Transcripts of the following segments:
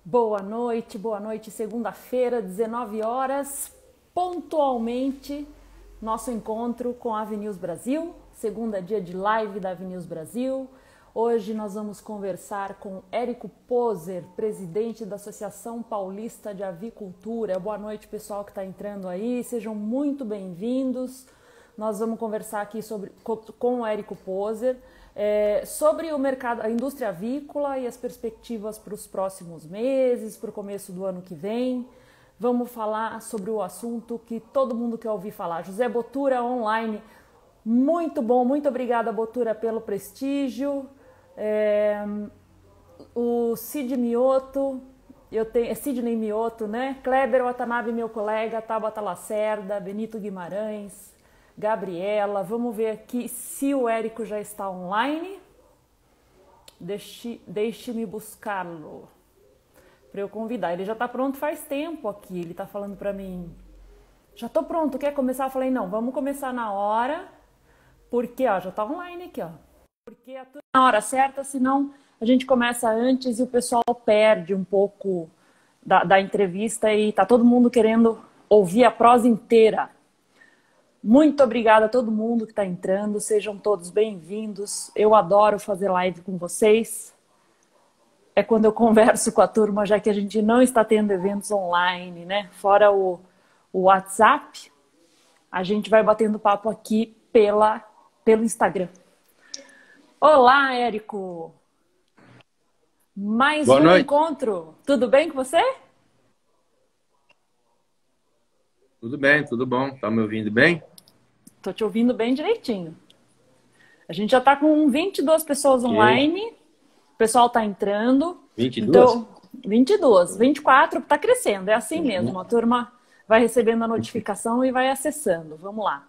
Boa noite, segunda-feira, 19 horas, pontualmente, nosso encontro com a Avenews Brasil, segunda dia de live da Avenews Brasil. Hoje nós vamos conversar com Érico Poser, presidente da Associação Paulista de Avicultura. Boa noite, pessoal que está entrando aí, sejam muito bem-vindos. Nós vamos conversar aqui com o Érico Poser sobre o mercado, a indústria avícola e as perspectivas para os próximos meses, para o começo do ano que vem. Vamos falar sobre o assunto que todo mundo quer ouvir falar. José Bottura online, muito bom, muito obrigada, Bottura, pelo prestígio. O Cid Mioto, Sidney Mioto, né? Kleber Watanabe, meu colega, Tabata Lacerda, Benito Guimarães, Gabriela. Vamos ver aqui se o Érico já está online. Deixe-me buscá-lo para eu convidar. Ele já está pronto faz tempo aqui. Ele está falando para mim: já estou pronto, quer começar? Eu falei: não, vamos começar na hora, porque ó, já está online aqui, ó. Porque é tudo na hora certa, senão a gente começa antes e o pessoal perde um pouco da entrevista e tá todo mundo querendo ouvir a prosa inteira. Muito obrigada a todo mundo que está entrando, sejam todos bem-vindos. Eu adoro fazer live com vocês. É quando eu converso com a turma, já que a gente não está tendo eventos online, né? Fora o WhatsApp, a gente vai batendo papo aqui pelo Instagram. Olá, Érico! Mais Boa um noite. encontro. Tudo bem com você? Tudo bem, tudo bom. Tá me ouvindo bem? Tô te ouvindo bem direitinho. A gente já tá com 22 pessoas online. O pessoal tá entrando. 22? Então, 22. 24 tá crescendo. É assim mesmo. A turma vai recebendo a notificação e vai acessando. Vamos lá.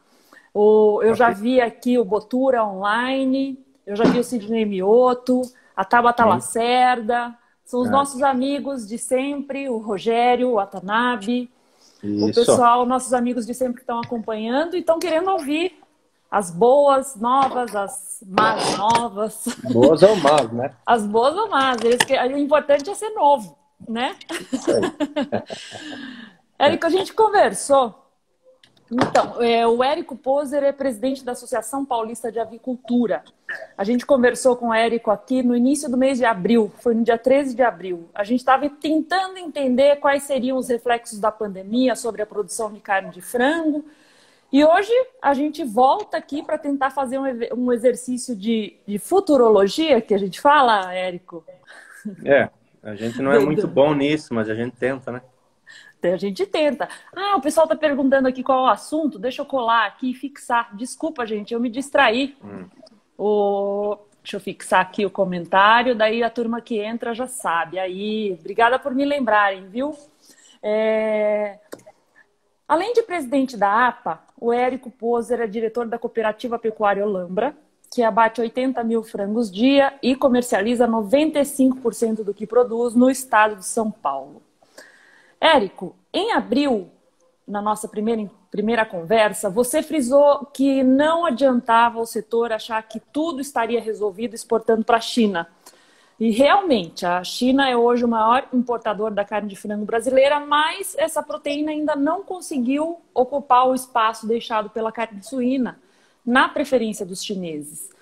Eu já vi aqui o Botura online. Eu já vi o Sidney Mioto, a Tabata Lacerda. São os nossos amigos de sempre, o Rogério, o Watanabe. Isso. O pessoal, nossos amigos de sempre que estão acompanhando e estão querendo ouvir as boas novas, as más novas. Boas ou más, né? As boas ou más. O importante é ser novo, né? Isso aí. Érico, a gente conversou. Então, o Érico Poser é presidente da Associação Paulista de Avicultura. A gente conversou com o Érico aqui no início do mês de abril, foi no dia 13 de abril. A gente estava tentando entender quais seriam os reflexos da pandemia sobre a produção de carne de frango. E hoje a gente volta aqui para tentar fazer um exercício de futurologia, que a gente fala, Érico? A gente não é muito bom nisso, mas a gente tenta, né? A gente tenta. O pessoal está perguntando aqui qual é o assunto. Deixa eu colar aqui e fixar. Desculpa, gente, eu me distraí. Deixa eu fixar aqui o comentário, daí a turma que entra já sabe. Aí, obrigada por me lembrarem, viu? Além de presidente da APA, o Érico Poser é diretor da Cooperativa Pecuária Olambra, que abate 80 mil frangos dia e comercializa 95% do que produz no estado de São Paulo. Érico, em abril, na nossa primeira conversa, você frisou que não adiantava o setor achar que tudo estaria resolvido exportando para a China. E realmente, a China é hoje o maior importador da carne de frango brasileira, mas essa proteína ainda não conseguiu ocupar o espaço deixado pela carne suína na preferência dos chineses.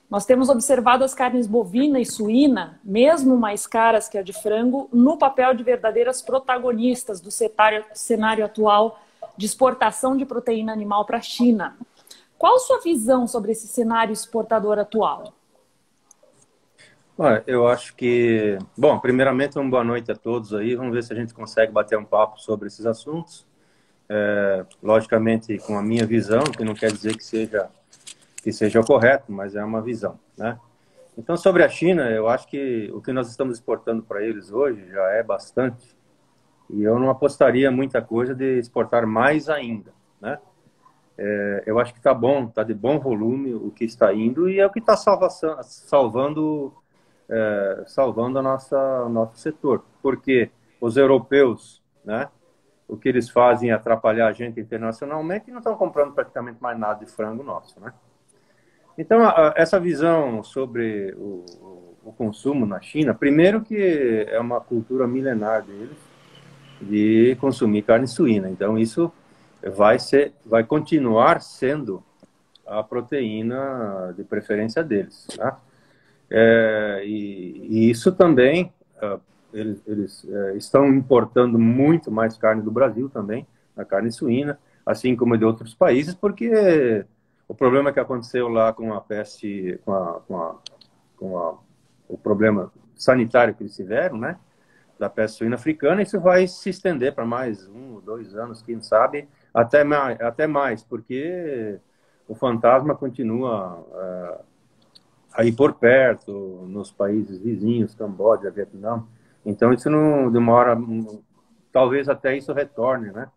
Nós temos observado as carnes bovina e suína, mesmo mais caras que a de frango, no papel de verdadeiras protagonistas do cenário atual de exportação de proteína animal para a China. Qual a sua visão sobre esse cenário exportador atual? Olha, eu acho que... Bom, primeiramente, uma boa noite a todos aí. Vamos ver se a gente consegue bater um papo sobre esses assuntos. Logicamente, com a minha visão, que não quer dizer que seja o correto, mas é uma visão, né? Então, sobre a China, eu acho que o que nós estamos exportando para eles hoje já é bastante, e eu não apostaria muita coisa de exportar mais ainda, né? Eu acho que está bom, está de bom volume o que está indo, e é o que está salvando o nosso setor, porque os europeus, né, o que eles fazem é atrapalhar a gente internacionalmente e não estão comprando praticamente mais nada de frango nosso, né? Então, essa visão sobre o consumo na China, primeiro que é uma cultura milenar deles de consumir carne suína. Então, isso vai continuar sendo a proteína de preferência deles, tá? E isso também, eles estão importando muito mais carne do Brasil também, a carne suína, assim como de outros países, porque o problema que aconteceu lá com a peste, o problema sanitário que eles tiveram, né, da peste suína africana, isso vai se estender para mais 1 ou 2 anos, quem sabe, até mais, porque o fantasma continua aí por perto, nos países vizinhos, Camboja, Vietnã. Então, isso não demora, talvez até isso retorne, né?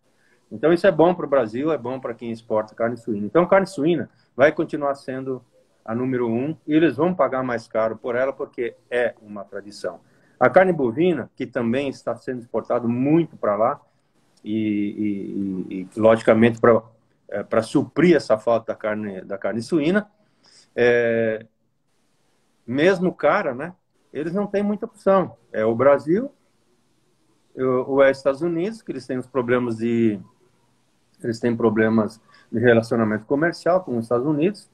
Então, isso é bom para o Brasil, é bom para quem exporta carne suína. Então, carne suína vai continuar sendo a número 1 e eles vão pagar mais caro por ela porque é uma tradição. A carne bovina, que também está sendo exportada muito para lá e logicamente, para suprir essa falta da carne suína, mesmo cara, né? Eles não têm muita opção. É o Brasil, ou é os Estados Unidos, que eles têm problemas de relacionamento comercial com os Estados Unidos,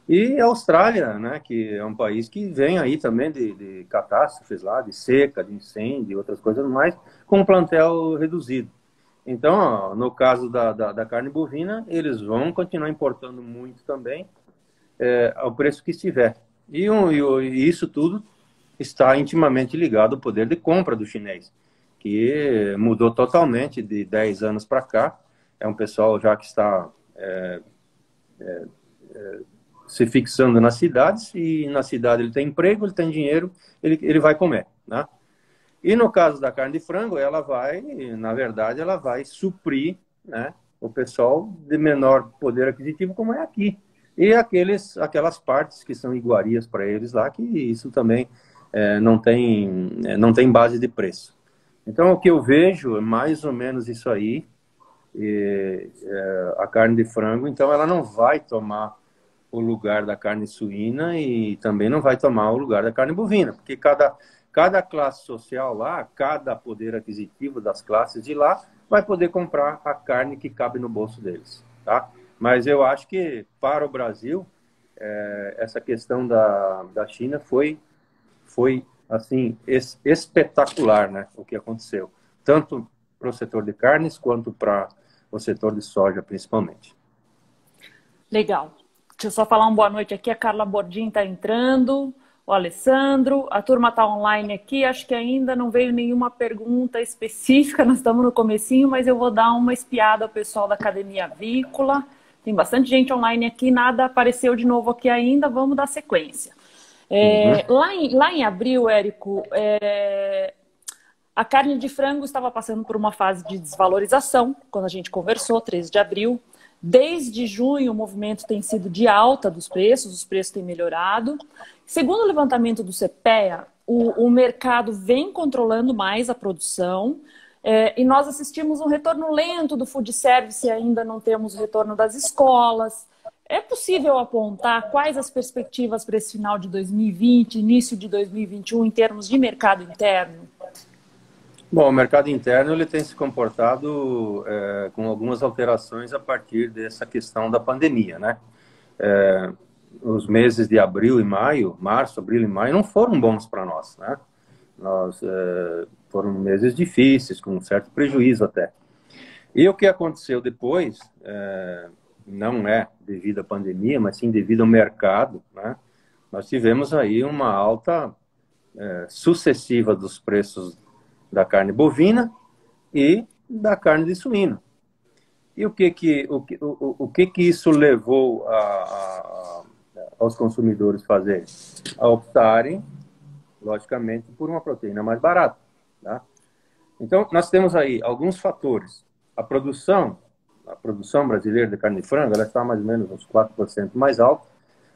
e a Austrália, né? Que é um país que vem aí também de catástrofes lá, de seca, de incêndio e outras coisas mais, com um plantel reduzido. Então, ó, no caso da carne bovina, eles vão continuar importando muito também, ao preço que estiver. E isso tudo está intimamente ligado ao poder de compra do chinês, que mudou totalmente de 10 anos para cá. É um pessoal já que está se fixando nas cidades, e na cidade ele tem emprego, ele tem dinheiro, ele vai comer, né? E no caso da carne de frango, na verdade, ela vai suprir, né, o pessoal de menor poder aquisitivo, como é aqui. E aquelas partes que são iguarias para eles lá, que isso também não tem base de preço. Então, o que eu vejo é mais ou menos isso aí. A carne de frango, então, ela não vai tomar o lugar da carne suína e também não vai tomar o lugar da carne bovina, porque cada classe social lá, cada poder aquisitivo das classes de lá, vai poder comprar a carne que cabe no bolso deles, tá? Mas eu acho que, para o Brasil, essa questão da China foi assim, espetacular, né, o que aconteceu. Tanto para o setor de carnes, quanto para o setor de soja, principalmente. Legal. Deixa eu só falar uma boa noite aqui. A Carla Bordim está entrando, o Alessandro. A turma está online aqui. Acho que ainda não veio nenhuma pergunta específica. Nós estamos no comecinho, mas eu vou dar uma espiada ao pessoal da Academia Avícola. Tem bastante gente online aqui. Nada apareceu de novo aqui ainda. Vamos dar sequência. Lá em abril, Érico, a carne de frango estava passando por uma fase de desvalorização, quando a gente conversou, 13 de abril. Desde junho, o movimento tem sido de alta dos preços, os preços têm melhorado. Segundo o levantamento do CPEA, o mercado vem controlando mais a produção, e nós assistimos um retorno lento do food service, e ainda não temos o retorno das escolas. É possível apontar quais as perspectivas para esse final de 2020, início de 2021, em termos de mercado interno? Bom, o mercado interno ele tem se comportado com algumas alterações a partir dessa questão da pandemia, né? Os meses de março, abril e maio, não foram bons para nós, né? Foram meses difíceis, com um certo prejuízo até. E o que aconteceu depois, não é devido à pandemia, mas sim devido ao mercado, né? Nós tivemos aí uma alta sucessiva dos preços da carne bovina e da carne de suíno. E o que isso levou aos consumidores fazerem? A optarem, logicamente, por uma proteína mais barata, tá? Então, nós temos aí alguns fatores. A produção brasileira de carne de frango, ela está mais ou menos uns 4% mais alta.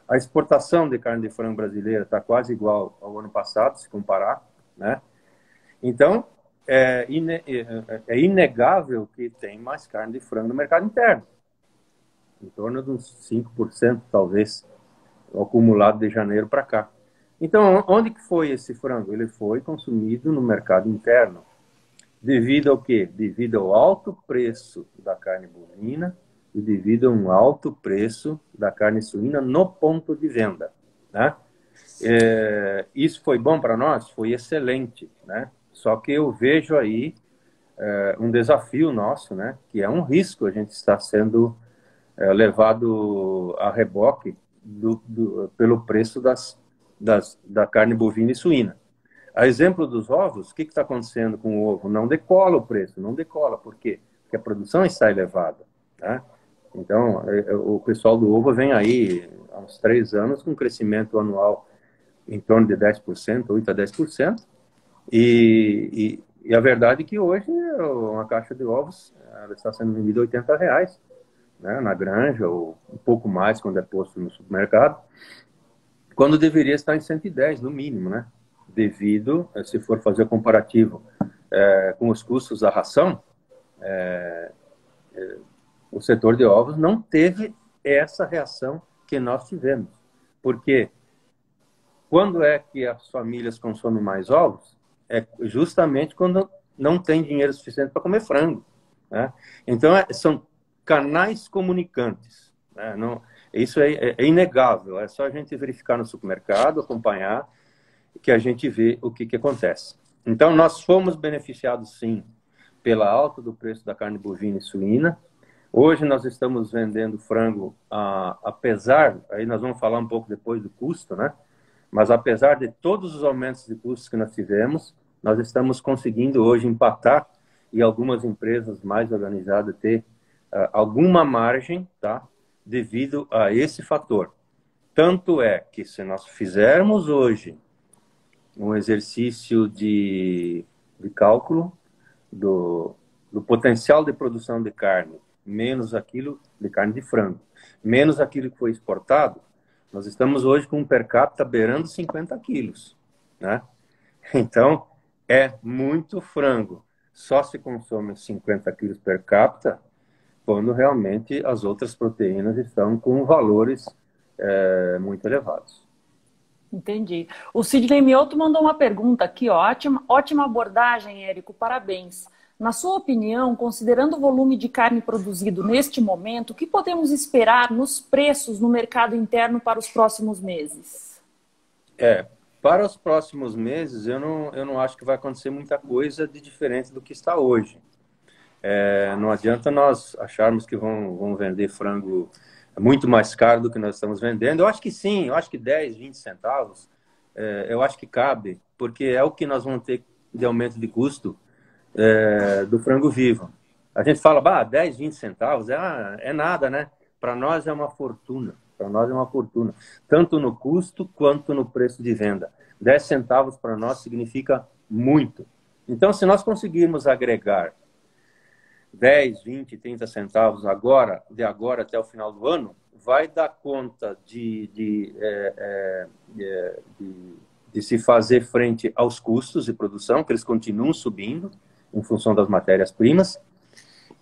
A exportação de carne de frango brasileira está quase igual ao ano passado, se comparar, né? Então, é inegável que tem mais carne de frango no mercado interno. Em torno de uns 5%, talvez, acumulado de janeiro para cá. Então, onde que foi esse frango? Ele foi consumido no mercado interno. Devido ao quê? Devido ao alto preço da carne bovina e devido a um alto preço da carne suína no ponto de venda, né? Isso foi bom para nós? Foi excelente, né? Só que eu vejo aí um desafio nosso, né? Que é um risco, a gente está sendo levado a reboque pelo preço da carne bovina e suína. A exemplo dos ovos, o que está acontecendo com o ovo? Não decola o preço, não decola. Por quê? Porque a produção está elevada, né? Então, o pessoal do ovo vem aí há uns 3 anos com um crescimento anual em torno de 10%, 8 a 10%. E a verdade é que hoje uma caixa de ovos ela está sendo vendida R$ 80, né, na granja, ou um pouco mais quando é posto no supermercado, quando deveria estar em 110 no mínimo, né? Devido, se for fazer o comparativo com os custos da ração, o setor de ovos não teve essa reação que nós tivemos. Porque quando é que as famílias consomem mais ovos? É justamente quando não tem dinheiro suficiente para comer frango, né? Então, são canais comunicantes, né? Não, isso é inegável, é só a gente verificar no supermercado, acompanhar, que a gente vê o que acontece. Então, nós fomos beneficiados, sim, pela alta do preço da carne bovina e suína. Hoje nós estamos vendendo frango, apesar, aí nós vamos falar um pouco depois do custo, né? Mas apesar de todos os aumentos de custos que nós tivemos, nós estamos conseguindo hoje empatar e algumas empresas mais organizadas ter alguma margem, tá? Devido a esse fator. Tanto é que se nós fizermos hoje um exercício de cálculo do potencial de produção de carne, menos aquilo de carne de frango, menos aquilo que foi exportado, nós estamos hoje com um per capita beirando 50 quilos, né? Então, é muito frango. Só se consome 50 quilos per capita quando realmente as outras proteínas estão com valores muito elevados. Entendi. O Sidney Mioto mandou uma pergunta aqui, ó. Ótima abordagem, Érico, parabéns. Na sua opinião, considerando o volume de carne produzido neste momento, o que podemos esperar nos preços no mercado interno para os próximos meses? Para os próximos meses, eu não acho que vai acontecer muita coisa de diferente do que está hoje. Não adianta nós acharmos que vão vender frango muito mais caro do que nós estamos vendendo. Eu acho que sim, eu acho que 10, 20 centavos, eu acho que cabe, porque é o que nós vamos ter de aumento de custo do frango vivo. A gente fala, 10, 20 centavos, é nada, né? Para nós é uma fortuna. Para nós é uma fortuna. Tanto no custo quanto no preço de venda. 10 centavos para nós significa muito. Então, se nós conseguirmos agregar 10, 20, 30 centavos de agora até o final do ano, vai dar conta de se fazer frente aos custos de produção, que eles continuam subindo em função das matérias-primas,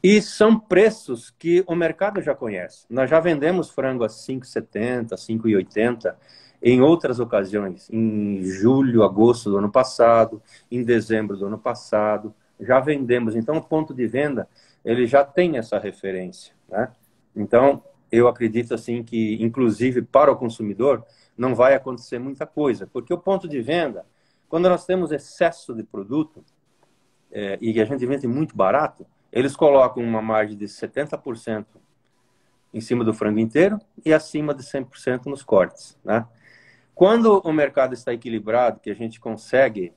e são preços que o mercado já conhece. Nós já vendemos frango a 5,70, 5,80 em outras ocasiões, em julho, agosto do ano passado, em dezembro do ano passado, já vendemos. Então, o ponto de venda, ele já tem essa referência, né? Então, eu acredito assim que, inclusive, para o consumidor, não vai acontecer muita coisa, porque o ponto de venda, quando nós temos excesso de produto, e a gente vende muito barato, eles colocam uma margem de 70% em cima do frango inteiro e acima de 100% nos cortes, né? Quando o mercado está equilibrado, que a gente consegue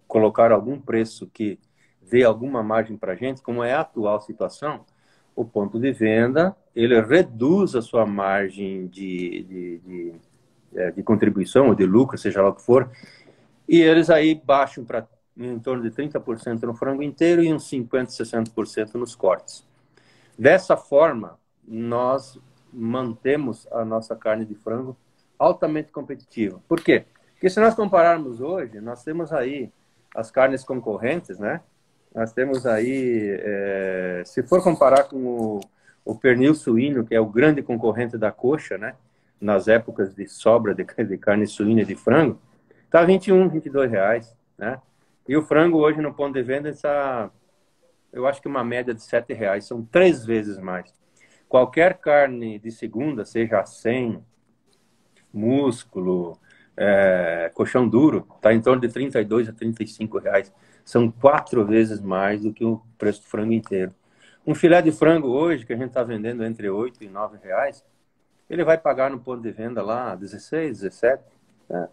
colocar algum preço que dê alguma margem para a gente, como é a atual situação, o ponto de venda, ele reduz a sua margem de contribuição ou de lucro, seja lá o que for, e eles aí baixam para em torno de 30% no frango inteiro e uns 50%, 60% nos cortes. Dessa forma, nós mantemos a nossa carne de frango altamente competitiva. Por quê? Porque se nós compararmos hoje, nós temos aí as carnes concorrentes, né? Nós temos aí, se for comparar com o pernil suíno, que é o grande concorrente da coxa, né? nas épocas de sobra de carne suína e de frango, está 21, 22 reais, né? E o frango hoje no ponto de venda está, eu acho que uma média de 7 reais, são 3 vezes mais. Qualquer carne de segunda, seja acém, músculo, colchão duro, está em torno de 32 a 35 reais. São 4 vezes mais do que o preço do frango inteiro. Um filé de frango hoje, que a gente está vendendo entre 8 e 9 reais, ele vai pagar no ponto de venda lá 16, 17. Né?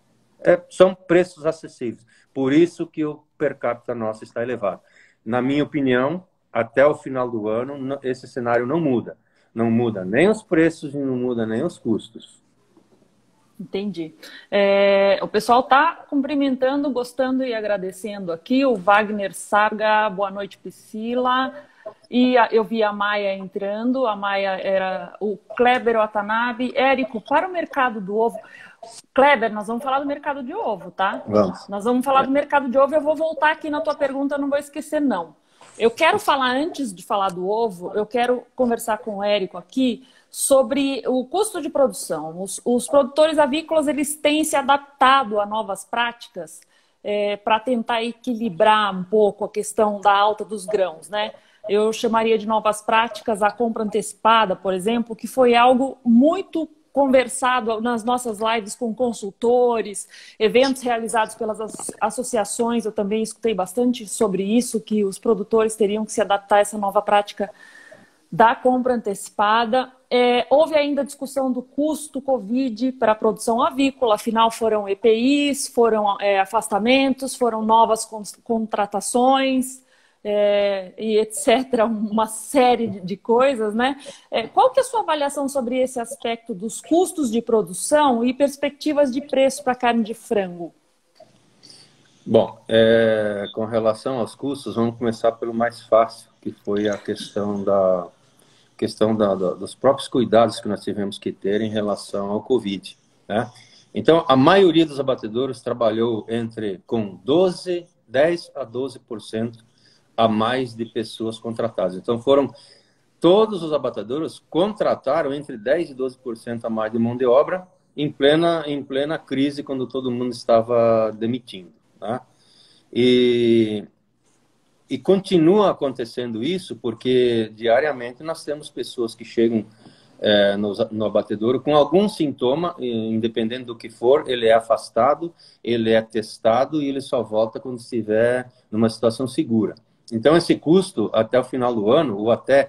São preços acessíveis. Por isso que o per capita nosso está elevado. Na minha opinião, até o final do ano, esse cenário não muda. Não muda nem os preços e não muda nem os custos. Entendi. O pessoal está cumprimentando, gostando e agradecendo aqui. O Wagner Sarga, boa noite, Priscila. E eu vi a Maia entrando. A Maia era o Kleber Watanabe. Érico, para o mercado do ovo. Kleber, nós vamos falar do mercado de ovo, tá? Vamos. Nós vamos falar do mercado de ovo. Eu vou voltar aqui na tua pergunta, não vou esquecer, não. Eu quero falar, antes de falar do ovo, eu quero conversar com o Érico aqui sobre o custo de produção. Os produtores avícolas, eles têm se adaptado a novas práticas para tentar equilibrar um pouco a questão da alta dos grãos, né? Eu chamaria de novas práticas a compra antecipada, por exemplo, que foi algo muito conversado nas nossas lives com consultores, eventos realizados pelas associações. Eu também escutei bastante sobre isso, que os produtores teriam que se adaptar a essa nova prática da compra antecipada. Houve ainda discussão do custo Covid para a produção avícola, afinal foram EPIs, foram afastamentos, foram novas contratações, e etc., uma série de coisas, né? Qual que é a sua avaliação sobre esse aspecto dos custos de produção e perspectivas de preço para a carne de frango? Bom, com relação aos custos, vamos começar pelo mais fácil, que foi a questão dos próprios cuidados que nós tivemos que ter em relação ao Covid, né? Então, a maioria dos abatedouros trabalhou com 10 a 12% a mais de pessoas contratadas. Então, todos os abatedouros contrataram entre 10 e 12% a mais de mão de obra em plena crise, quando todo mundo estava demitindo, né? E continua acontecendo isso, porque diariamente nós temos pessoas que chegam no abatedouro com algum sintoma, independente do que for, ele é afastado, ele é testado e ele só volta quando estiver numa situação segura. Então, esse custo, até o final do ano, ou até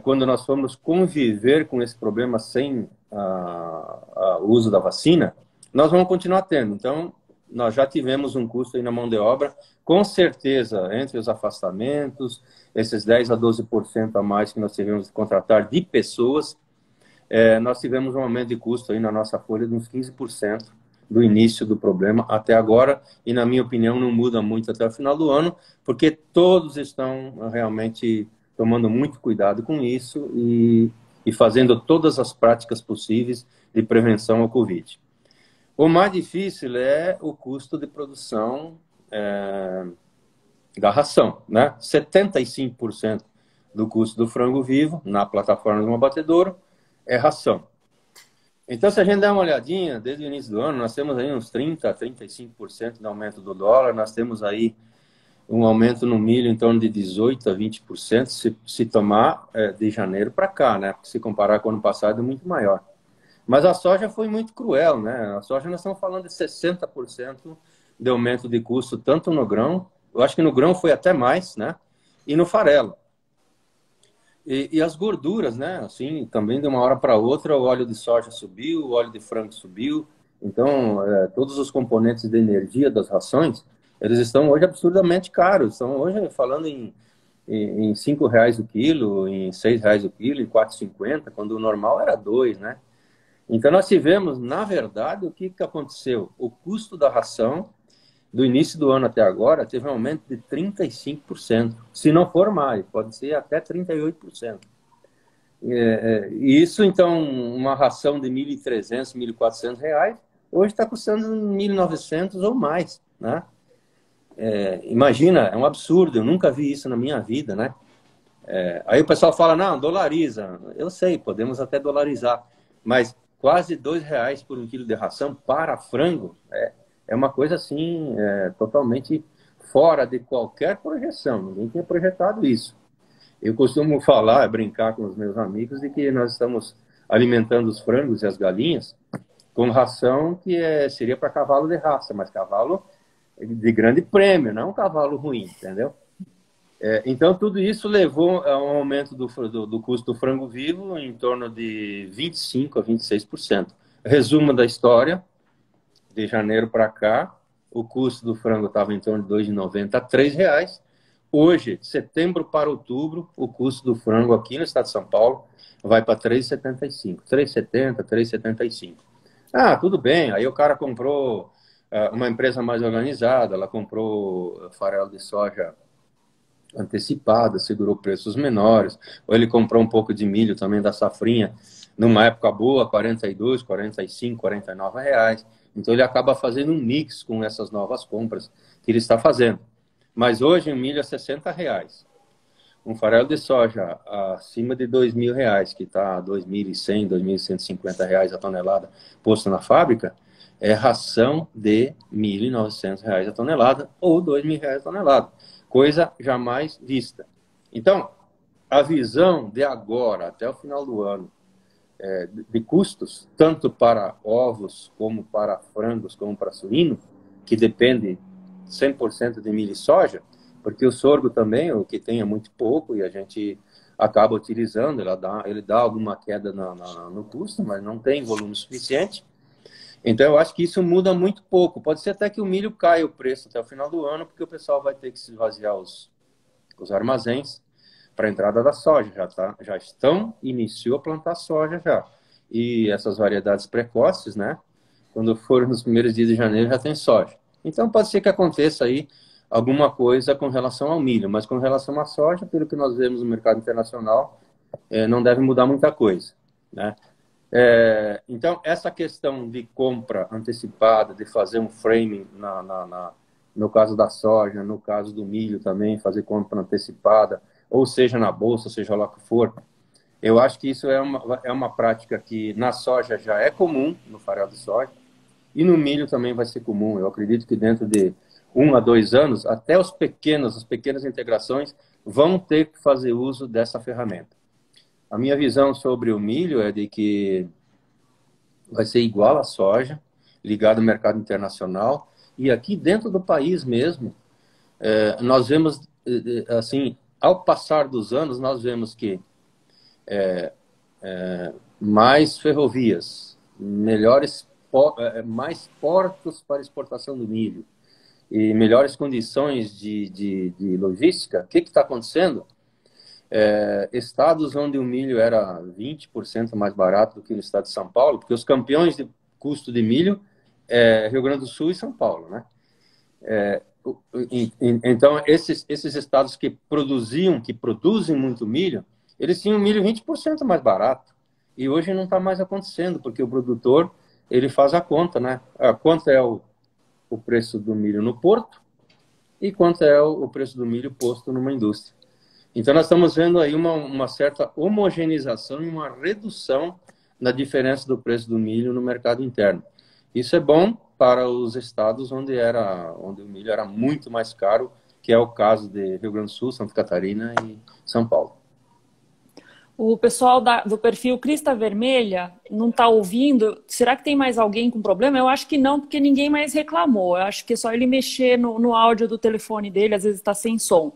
quando nós formos conviver com esse problema sem o uso da vacina, nós vamos continuar tendo. Então, nós já tivemos um custo aí na mão de obra, com certeza, entre os afastamentos, esses 10 a 12% a mais que nós tivemos de contratar de pessoas, nós tivemos um aumento de custo aí na nossa folha de uns 15%. Do início do problema até agora, e na minha opinião não muda muito até o final do ano, porque todos estão realmente tomando muito cuidado com isso e fazendo todas as práticas possíveis de prevenção ao Covid. O mais difícil é o custo de produção da ração, né? 75% do custo do frango vivo na plataforma de um abatedouro é ração. Então, se a gente der uma olhadinha, desde o início do ano, nós temos aí uns 30% a 35% de aumento do dólar, nós temos aí um aumento no milho em torno de 18% a 20%, se tomar de janeiro para cá, né? Porque se comparar com o ano passado é muito maior. Mas a soja foi muito cruel, né? A soja nós estamos falando de 60% de aumento de custo, tanto no grão, eu acho que no grão foi até mais, né? E no farelo. E as gorduras, né? Assim, também de uma hora para outra, o óleo de soja subiu, o óleo de frango subiu. Então, todos os componentes de energia das rações, eles estão hoje absurdamente caros. Estão hoje falando em R$5 o quilo, em R$6 o quilo, em R$4,50, quando o normal era R$2, né? Então, nós tivemos, na verdade, o que aconteceu? O custo da ração, do início do ano até agora, teve um aumento de 35%. Se não for mais, pode ser até 38%. E isso, então, uma ração de R$1.300, R$1.400, hoje está custando R$1.900 ou mais, né? Imagina, é um absurdo, eu nunca vi isso na minha vida, né? Aí o pessoal fala, não, dolariza. Eu sei, podemos até dolarizar, mas quase R$ 2 por 1 quilo de ração para frango, é uma coisa assim, totalmente fora de qualquer projeção. Ninguém tinha projetado isso. Eu costumo falar, brincar com os meus amigos, de que nós estamos alimentando os frangos e as galinhas com ração que seria para cavalo de raça, mas cavalo de grande prêmio, não um cavalo ruim, entendeu? Então, tudo isso levou a um aumento do custo do frango vivo em torno de 25% a 26%. Resumo da história, de janeiro para cá, o custo do frango estava em torno de R$ 2,90 a R$ 3. Hoje, de setembro para outubro, o custo do frango aqui no estado de São Paulo vai para R$ 3,75. R$ 3,70, R$ 3,75. Ah, tudo bem. Aí o cara comprou uma empresa mais organizada, ela comprou farelo de soja antecipada, segurou preços menores, ou ele comprou um pouco de milho também da safrinha, numa época boa, R$ 42, R$ 45, R$ 49. Então ele acaba fazendo um mix com essas novas compras que ele está fazendo. Mas hoje o milho é R$ 60. Um farelo de soja acima de R$ 2.000, que está R$ 2.100, R$ 2.150 a tonelada posto na fábrica, é ração de R$ 1.900 a tonelada ou R$ 2.000 a tonelada. Coisa jamais vista. Então, a visão de agora até o final do ano de custos, tanto para ovos, como para frangos, como para suíno, que depende 100% de milho e soja, porque o sorgo também, o que tem é muito pouco, e a gente acaba utilizando, ele dá alguma queda no custo, mas não tem volume suficiente. Então, eu acho que isso muda muito pouco. Pode ser até que o milho caia o preço até o final do ano, porque o pessoal vai ter que se esvaziar os armazéns para a entrada da soja. Iniciou a plantar soja já. E essas variedades precoces, né? Quando for nos primeiros dias de janeiro, já tem soja. Então, pode ser que aconteça aí alguma coisa com relação ao milho, mas com relação à soja, pelo que nós vemos no mercado internacional, não deve mudar muita coisa, né? Então, essa questão de compra antecipada, de fazer um framing, no caso da soja, no caso do milho também, fazer compra antecipada, ou seja na bolsa, seja lá o que for, eu acho que isso é uma prática que na soja já é comum, no farelo de soja, e no milho também vai ser comum. Eu acredito que dentro de 1 a 2 anos, até as pequenas integrações vão ter que fazer uso dessa ferramenta. A minha visão sobre o milho é de que vai ser igual à soja, ligado ao mercado internacional. E aqui dentro do país mesmo, nós vemos, assim, ao passar dos anos, nós vemos que mais ferrovias, mais portos para exportação do milho e melhores condições de logística. O que está acontecendo? Estados onde o milho era 20% mais barato do que no estado de São Paulo, porque os campeões de custo de milho Rio Grande do Sul e São Paulo, né? Então, esses estados que produzem muito milho, eles tinham milho 20% mais barato. E hoje não está mais acontecendo, porque o produtor, ele faz a conta, né? Quanto é o preço do milho no porto e quanto é o preço do milho posto numa indústria. Então, nós estamos vendo aí uma certa homogeneização e uma redução na diferença do preço do milho no mercado interno. Isso é bom para os estados onde o milho era muito mais caro, que é o caso de Rio Grande do Sul, Santa Catarina e São Paulo. O pessoal do perfil Crista Vermelha não está ouvindo. Será que tem mais alguém com problema? Eu acho que não, porque ninguém mais reclamou. Eu acho que é só ele mexer no áudio do telefone dele, às vezes está sem som.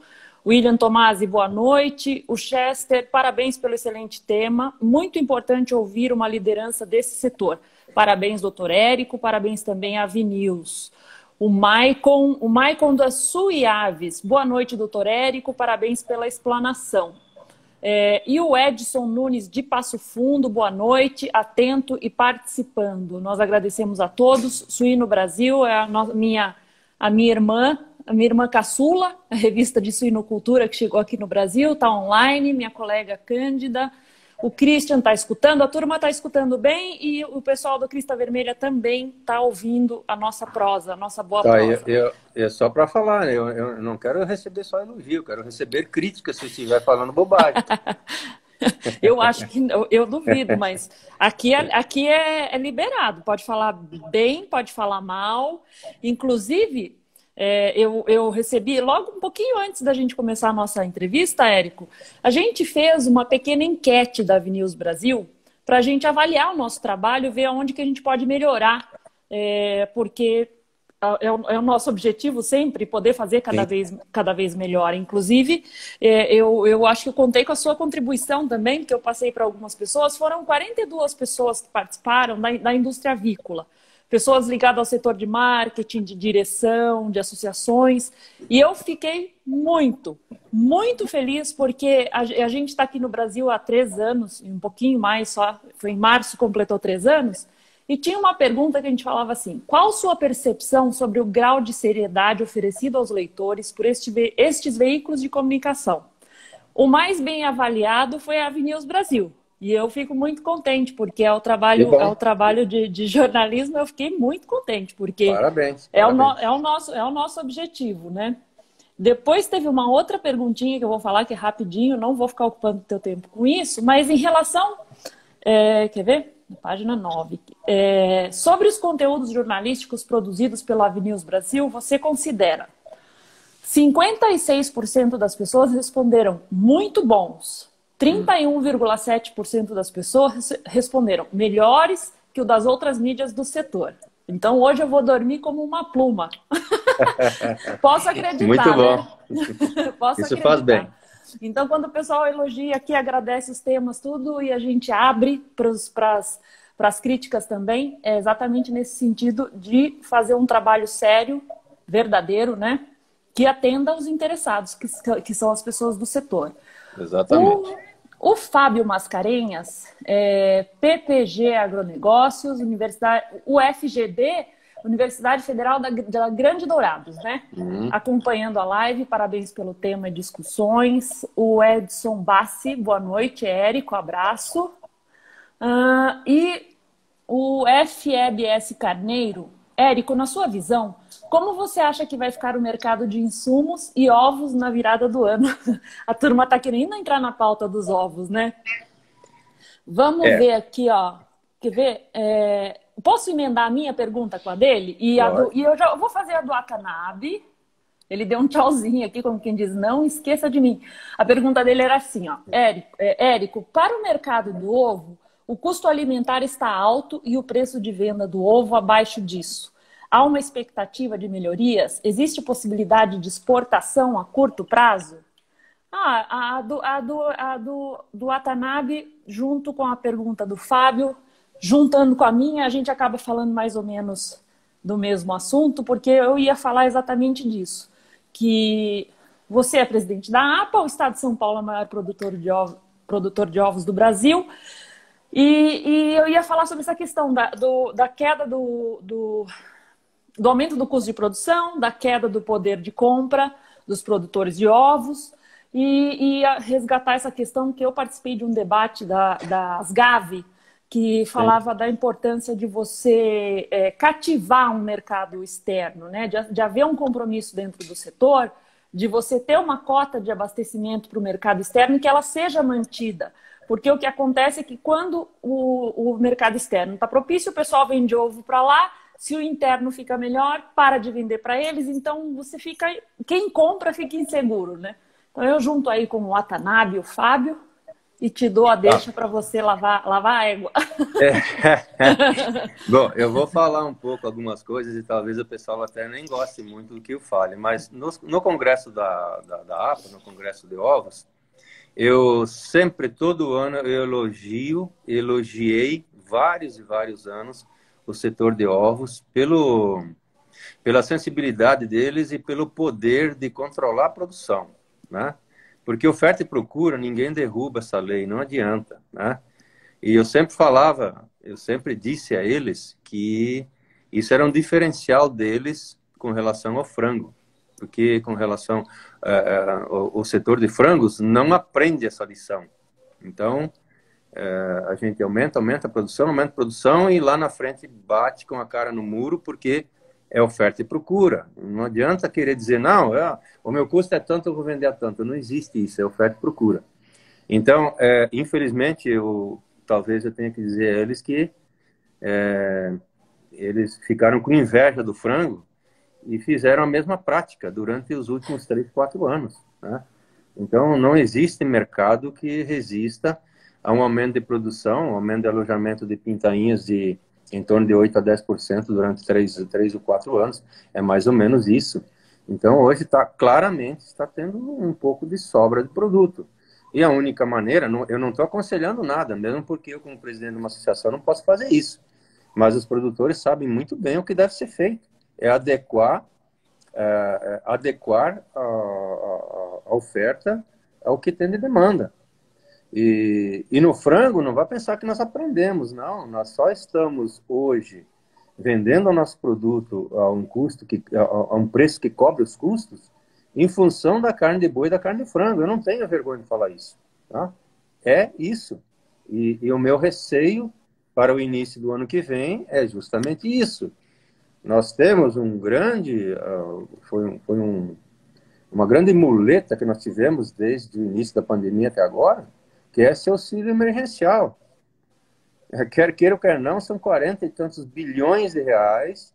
William Tomasi, boa noite. O Chester, parabéns pelo excelente tema. Muito importante ouvir uma liderança desse setor. Parabéns, doutor Érico. Parabéns também à Vinews. O Maicon da Suiaves. Boa noite, doutor Érico. Parabéns pela explanação. E o Edson Nunes de Passo Fundo, boa noite, atento e participando. Nós agradecemos a todos. Suíno Brasil é a minha irmã caçula, a revista de suinocultura que chegou aqui no Brasil, está online, minha colega Cândida. O Christian está escutando, a turma está escutando bem e o pessoal do Crista Vermelha também está ouvindo a nossa prosa, a nossa boa prosa. Só para falar, eu não quero receber só elogio, eu quero receber crítica se eu estiver falando bobagem. Eu acho que eu duvido, mas aqui é liberado. Pode falar bem, pode falar mal. Inclusive, eu recebi logo um pouquinho antes da gente começar a nossa entrevista, Érico, a gente fez uma pequena enquete da Avinews Brasil para a gente avaliar o nosso trabalho, ver onde que a gente pode melhorar, porque é o nosso objetivo sempre poder fazer cada vez melhor. Inclusive, eu acho que eu contei com a sua contribuição também, que eu passei para algumas pessoas. Foram 42 pessoas que participaram da indústria avícola. Pessoas ligadas ao setor de marketing, de direção, de associações. E eu fiquei muito, muito feliz, porque a gente está aqui no Brasil há 3 anos, e um pouquinho mais só, foi em março, completou 3 anos. E tinha uma pergunta que a gente falava assim: qual sua percepção sobre o grau de seriedade oferecido aos leitores por estes veículos de comunicação? O mais bem avaliado foi a Avinews Brasil. E eu fico muito contente, porque é o trabalho de jornalismo. Eu fiquei muito contente, porque parabéns. É o nosso objetivo, né? Depois teve uma outra perguntinha que eu vou falar, que é rapidinho, não vou ficar ocupando o teu tempo com isso, mas em relação... quer ver? Página 9. Sobre os conteúdos jornalísticos produzidos pela Avinews Brasil, você considera 56% das pessoas responderam muito bons, 31,7% das pessoas responderam melhores que o das outras mídias do setor. Então hoje eu vou dormir como uma pluma. Posso acreditar, muito bom. Né? Posso Isso acreditar. Faz bem. Então, quando o pessoal elogia aqui, agradece os temas, tudo, e a gente abre para as críticas também, é exatamente nesse sentido de fazer um trabalho sério, verdadeiro, né? Que atenda aos interessados, que são as pessoas do setor. Exatamente. O Fábio Mascarenhas, PPG Agronegócios, UFGD, Universidade Federal da Grande Dourados, né? Acompanhando a live, parabéns pelo tema e discussões. O Edson Bassi, boa noite, Érico, abraço. E o FEBS Carneiro, Érico, na sua visão, como você acha que vai ficar o mercado de insumos e ovos na virada do ano? A turma está querendo entrar na pauta dos ovos, né? Vamos ver aqui, ó. Quer ver? Posso emendar a minha pergunta com a dele? E eu já vou fazer a do Watanabe. Ele deu um tchauzinho aqui, como quem diz, não esqueça de mim. A pergunta dele era assim, ó. Érico, para o mercado do ovo, o custo alimentar está alto e o preço de venda do ovo abaixo disso. Há uma expectativa de melhorias? Existe possibilidade de exportação a curto prazo? A do Watanabe, junto com a pergunta do Fábio, juntando com a minha, a gente acaba falando mais ou menos do mesmo assunto, porque eu ia falar exatamente disso. Que você é presidente da APA, o estado de São Paulo é o maior produtor de ovos do Brasil, e eu ia falar sobre essa questão da queda do aumento do custo de produção, da queda do poder de compra dos produtores de ovos, e resgatar essa questão que eu participei de um debate da Asgavi, que falava da importância de você cativar um mercado externo, né? De haver um compromisso dentro do setor, de você ter uma cota de abastecimento para o mercado externo e que ela seja mantida. Porque o que acontece é que quando o mercado externo está propício, o pessoal vende ovo para lá, se o interno fica melhor, para de vender para eles, então você fica... Quem compra fica inseguro, né? Então eu junto aí com o Watanabe e o Fábio, e te dou a deixa para você lavar a égua. Bom, eu vou falar um pouco algumas coisas e talvez o pessoal até nem goste muito do que eu fale, mas no congresso da APA, no congresso de ovos, eu sempre, todo ano, eu elogiei vários e vários anos o setor de ovos pela sensibilidade deles e pelo poder de controlar a produção, né? Porque oferta e procura, ninguém derruba essa lei, não adianta, né? E eu sempre disse a eles que isso era um diferencial deles com relação ao frango. Porque com relação ao setor de frangos, não aprende essa lição. Então, a gente aumenta a produção e lá na frente bate com a cara no muro porque é oferta e procura. Não adianta querer dizer, não, o meu custo é tanto, eu vou vender a tanto. Não existe isso, é oferta e procura. Então, infelizmente, talvez eu tenha que dizer a eles que eles ficaram com inveja do frango e fizeram a mesma prática durante os últimos 3, 4 anos, né? Então, não existe mercado que resista a um aumento de produção, um aumento de alojamento de pintainhas de em torno de 8 a 10% durante 3 ou 4 anos. É mais ou menos isso. Então, hoje claramente está tendo um pouco de sobra de produto. E a única maneira, eu não estou aconselhando nada, mesmo porque eu, como presidente de uma associação, não posso fazer isso. Mas os produtores sabem muito bem o que deve ser feito. É adequar a oferta ao que tem de demanda. E no frango, não vai pensar que nós aprendemos, não. Nós só estamos hoje vendendo o nosso produto a um preço que cobre os custos em função da carne de boi e da carne de frango. Eu não tenho vergonha de falar isso. Tá? É isso. E o meu receio para o início do ano que vem é justamente isso. Nós temos uma grande muleta que nós tivemos desde o início da pandemia até agora, que é esse auxílio emergencial. Quer queira ou quer não, são 40 e tantos bilhões de reais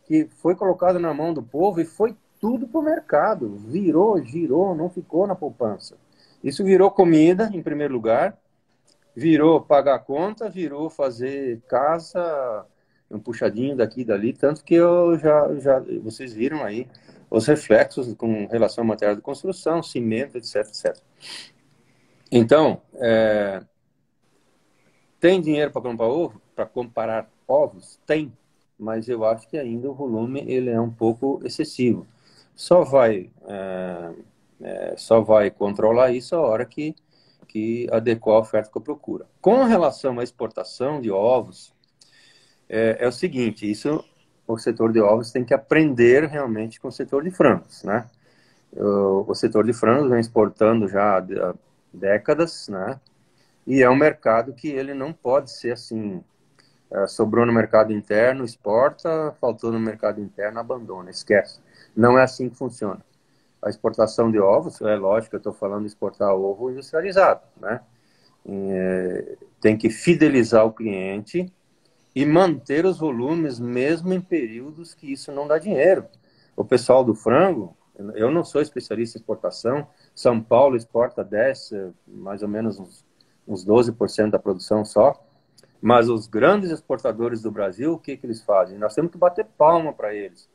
que foi colocado na mão do povo e foi tudo para o mercado. Girou, não ficou na poupança. Isso virou comida, em primeiro lugar, virou pagar conta, virou fazer casa, um puxadinho daqui e dali, tanto que vocês viram aí os reflexos com relação ao material de construção, cimento, etc, etc. Então, tem dinheiro para comprar ovo? Para comparar ovos? Tem, mas eu acho que ainda o volume ele é um pouco excessivo. Só vai controlar isso a hora que adequar a oferta com a procura. Com relação à exportação de ovos, é o seguinte, o setor de ovos tem que aprender realmente com o setor de frangos, né? O setor de frangos vem exportando já há décadas, né? E é um mercado que ele não pode ser assim, sobrou no mercado interno, exporta, faltou no mercado interno, abandona, esquece. Não é assim que funciona. A exportação de ovos, é lógico, eu estou falando de exportar ovo industrializado, né? Tem que fidelizar o cliente e manter os volumes mesmo em períodos que isso não dá dinheiro. O pessoal do frango, eu não sou especialista em exportação, São Paulo exporta mais ou menos uns 12% da produção só, mas os grandes exportadores do Brasil, o que eles fazem? Nós temos que bater palma para eles,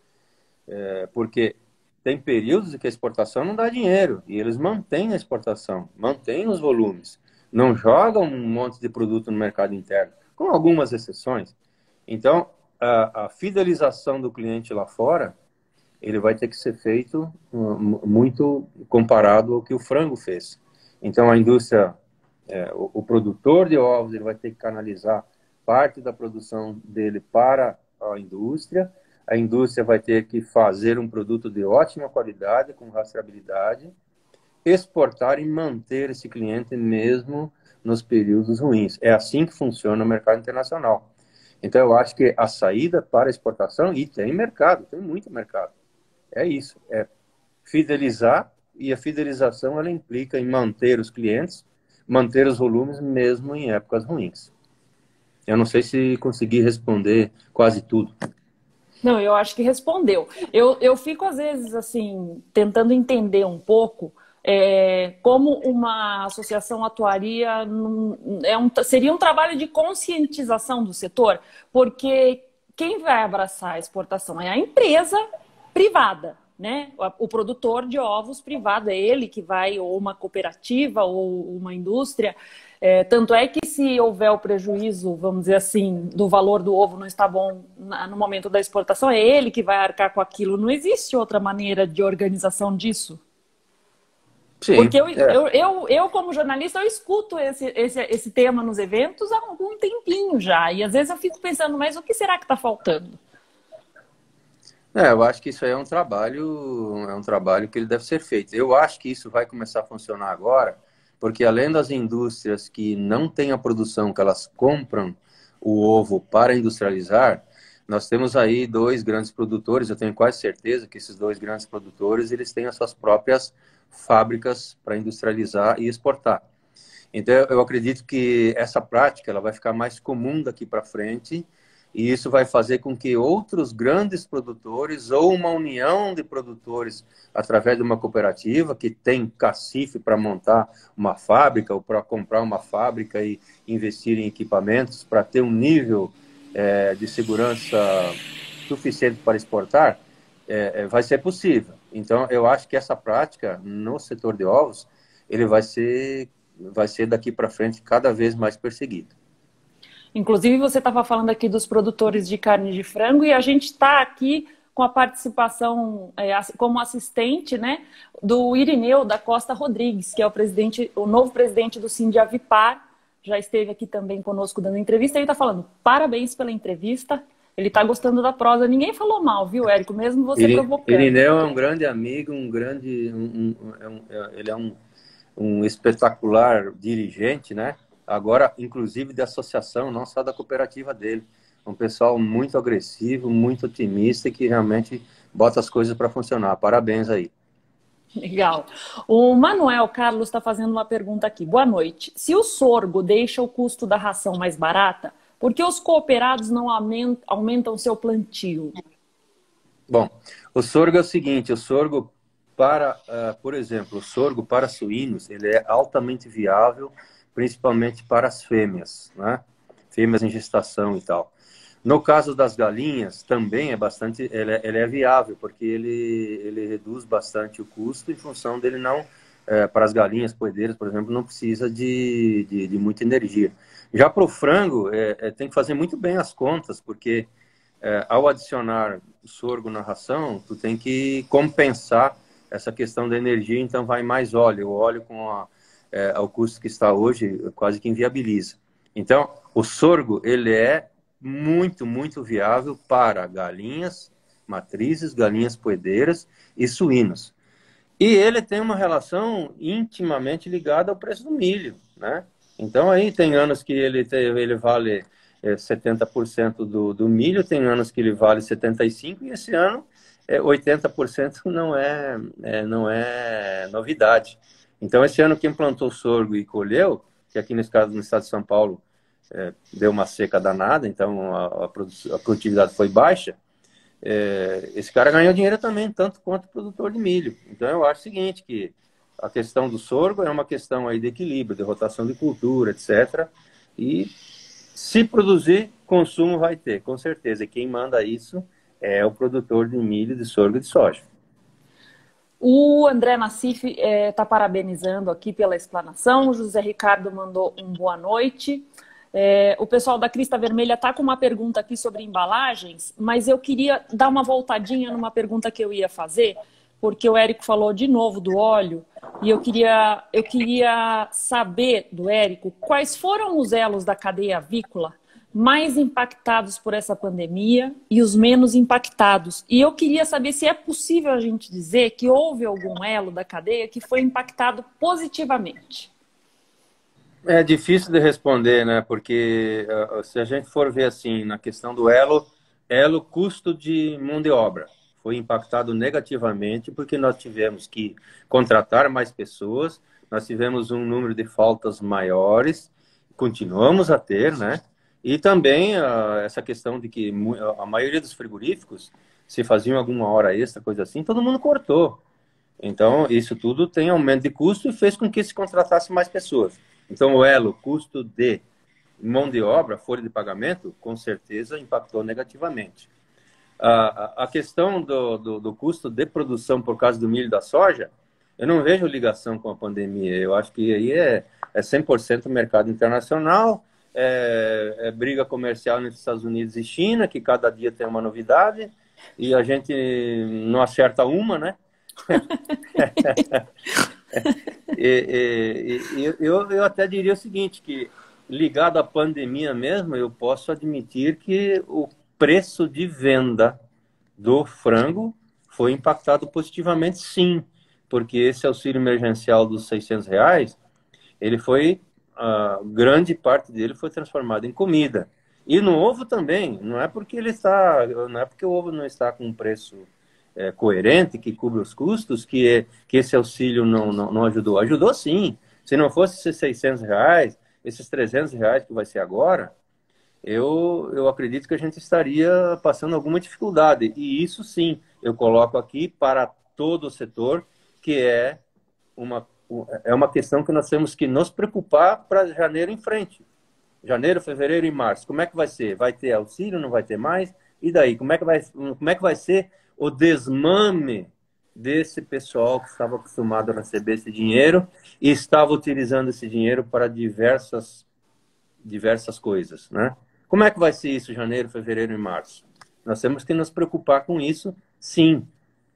porque tem períodos em que a exportação não dá dinheiro, e eles mantêm a exportação, mantêm os volumes, não jogam um monte de produto no mercado interno, com algumas exceções. Então, a fidelização do cliente lá fora, ele vai ter que ser feito muito comparado ao que o frango fez. Então, a indústria, o produtor de ovos, ele vai ter que canalizar parte da produção dele para a indústria vai ter que fazer um produto de ótima qualidade, com rastreabilidade, exportar e manter esse cliente mesmo nos períodos ruins. É assim que funciona o mercado internacional. Então, eu acho que a saída para a exportação, e tem mercado, tem muito mercado, é isso, é fidelizar, e a fidelização ela implica em manter os clientes, manter os volumes mesmo em épocas ruins. Eu não sei se consegui responder quase tudo. Não, eu acho que respondeu. Eu fico, às vezes, assim, tentando entender um pouco como uma associação atuaria. Seria um trabalho de conscientização do setor, porque quem vai abraçar a exportação é a empresa privada, né? O produtor de ovos privado, é ele que vai, ou uma cooperativa, ou uma indústria. Tanto é que se houver o prejuízo, vamos dizer assim, do valor do ovo não está bom no momento da exportação, é ele que vai arcar com aquilo. Não existe outra maneira de organização disso? Sim, porque eu, como jornalista, eu escuto esse tema nos eventos há algum tempinho já. E às vezes eu fico pensando, mas o que será que está faltando? Eu acho que isso aí é um trabalho que ele deve ser feito. Eu acho que isso vai começar a funcionar agora, porque além das indústrias que não têm a produção, que elas compram o ovo para industrializar, nós temos aí 2 grandes produtores, eu tenho quase certeza que esses 2 grandes produtores, eles têm as suas próprias fábricas para industrializar e exportar. Então, eu acredito que essa prática ela vai ficar mais comum daqui para frente e isso vai fazer com que outros grandes produtores ou uma união de produtores através de uma cooperativa que tem cacife para montar uma fábrica ou para comprar uma fábrica e investir em equipamentos para ter um nível de segurança suficiente para exportar, vai ser possível. Então, eu acho que essa prática no setor de ovos, ele vai ser daqui para frente cada vez mais perseguido. Inclusive, você estava falando aqui dos produtores de carne de frango e a gente está aqui com a participação como assistente, né, do Irineu da Costa Rodrigues, que é o novo presidente do Sindiavipar, já esteve aqui também conosco dando entrevista. Ele está falando, parabéns pela entrevista, ele está gostando da prosa. Ninguém falou mal, viu, Érico? Mesmo você provocando. Irineu é um grande amigo, ele é um espetacular dirigente, né? Agora, inclusive, de associação, não só da cooperativa dele. Um pessoal muito agressivo, muito otimista e que realmente bota as coisas para funcionar. Parabéns aí. Legal. O Manuel Carlos está fazendo uma pergunta aqui. Boa noite. Se o sorgo deixa o custo da ração mais barata, por que os cooperados não aumentam seu plantio? Bom, o sorgo é o seguinte, o sorgo por exemplo, o sorgo para suínos, ele é altamente viável, principalmente para as fêmeas, né? Fêmeas em gestação e tal. No caso das galinhas, também ele é viável, porque ele reduz bastante o custo em função dele não, para as galinhas poedeiras, por exemplo, não precisa de muita energia. Já para o frango, tem que fazer muito bem as contas, porque ao adicionar sorgo na ração, tu tem que compensar essa questão da energia, então vai mais óleo. O óleo com o custo que está hoje quase que inviabiliza. Então, o sorgo, ele é muito, muito viável para galinhas matrizes, galinhas poedeiras e suínos. E ele tem uma relação intimamente ligada ao preço do milho, né? Então, aí tem anos que ele vale 70% do milho, tem anos que ele vale 75%, e esse ano 80% não é novidade. Então, esse ano quem plantou sorgo e colheu, que aqui no estado de São Paulo deu uma seca danada, então a produtividade foi baixa, esse cara ganhou dinheiro também, tanto quanto o produtor de milho. Então, eu acho o seguinte, que a questão do sorgo é uma questão aí de equilíbrio, de rotação de cultura, etc. E se produzir, consumo vai ter, com certeza. E quem manda isso é o produtor de milho, de sorgo e de soja. O André Nassif está parabenizando aqui pela explanação. O José Ricardo mandou um boa noite. O pessoal da Crista Vermelha está com uma pergunta aqui sobre embalagens, mas eu queria dar uma voltadinha numa pergunta que eu ia fazer, porque o Érico falou de novo do óleo, e eu queria saber do Érico quais foram os elos da cadeia avícola mais impactados por essa pandemia e os menos impactados. E eu queria saber se é possível a gente dizer que houve algum elo da cadeia que foi impactado positivamente. É difícil de responder, né? Porque se a gente for ver assim, na questão do elo custo de mão de obra foi impactado negativamente porque nós tivemos que contratar mais pessoas, nós tivemos um número de faltas maiores, continuamos a ter, né? E também essa questão de que a maioria dos frigoríficos, se faziam alguma hora extra, coisa assim, todo mundo cortou. Então, isso tudo tem aumento de custo e fez com que se contratasse mais pessoas. Então, o elo, custo de mão de obra, folha de pagamento, com certeza impactou negativamente. A questão do custo de produção por causa do milho e da soja, eu não vejo ligação com a pandemia. Eu acho que aí é 100% mercado internacional, briga comercial entre Estados Unidos e China, que cada dia tem uma novidade, e a gente não acerta uma, né? Eu até diria o seguinte, que ligado à pandemia mesmo, eu posso admitir que o preço de venda do frango foi impactado positivamente, sim, porque esse auxílio emergencial dos R$ 600, ele foi, grande parte dele foi transformado em comida. E no ovo também, não é porque o ovo não está com um preço coerente, que cubra os custos, que esse auxílio não ajudou. Ajudou sim. Se não fosse esses R$ 600, esses R$ 300 que vai ser agora, eu acredito que a gente estaria passando alguma dificuldade. E isso sim, eu coloco aqui para todo o setor, que é uma questão que nós temos que nos preocupar para janeiro em frente. Janeiro, fevereiro e março. Como é que vai ser? Vai ter auxílio, não vai ter mais? E daí? Como é que vai ser o desmame desse pessoal que estava acostumado a receber esse dinheiro e estava utilizando esse dinheiro para diversas coisas, né? Como é que vai ser isso janeiro, fevereiro e março? Nós temos que nos preocupar com isso, sim.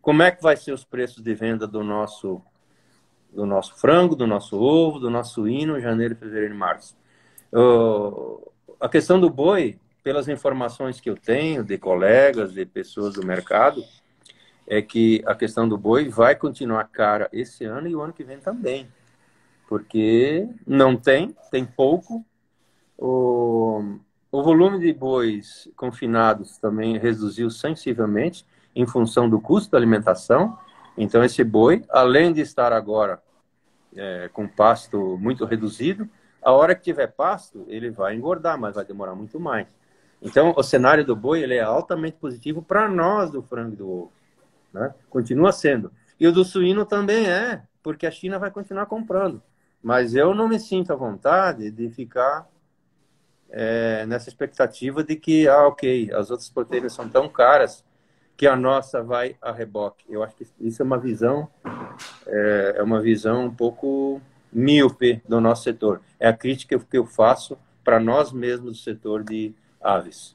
Como é que vai ser os preços de venda do nosso frango, do nosso ovo, do nosso suíno, janeiro, fevereiro e março? A questão do boi, pelas informações que eu tenho de colegas, de pessoas do mercado, é que a questão do boi vai continuar cara esse ano e o ano que vem também. Porque não tem pouco. O volume de bois confinados também reduziu sensivelmente em função do custo da alimentação. Então, esse boi, além de estar agora com pasto muito reduzido, a hora que tiver pasto, ele vai engordar, mas vai demorar muito mais. Então, o cenário do boi ele é altamente positivo para nós do frango e do ovo, né? Continua sendo. E o do suíno também porque a China vai continuar comprando. Mas eu não me sinto à vontade de ficar nessa expectativa de que, ok, as outras proteínas são tão caras que a nossa vai a reboque. Eu acho que isso é uma visão um pouco míope do nosso setor. É a crítica que eu faço para nós mesmos do setor de aves.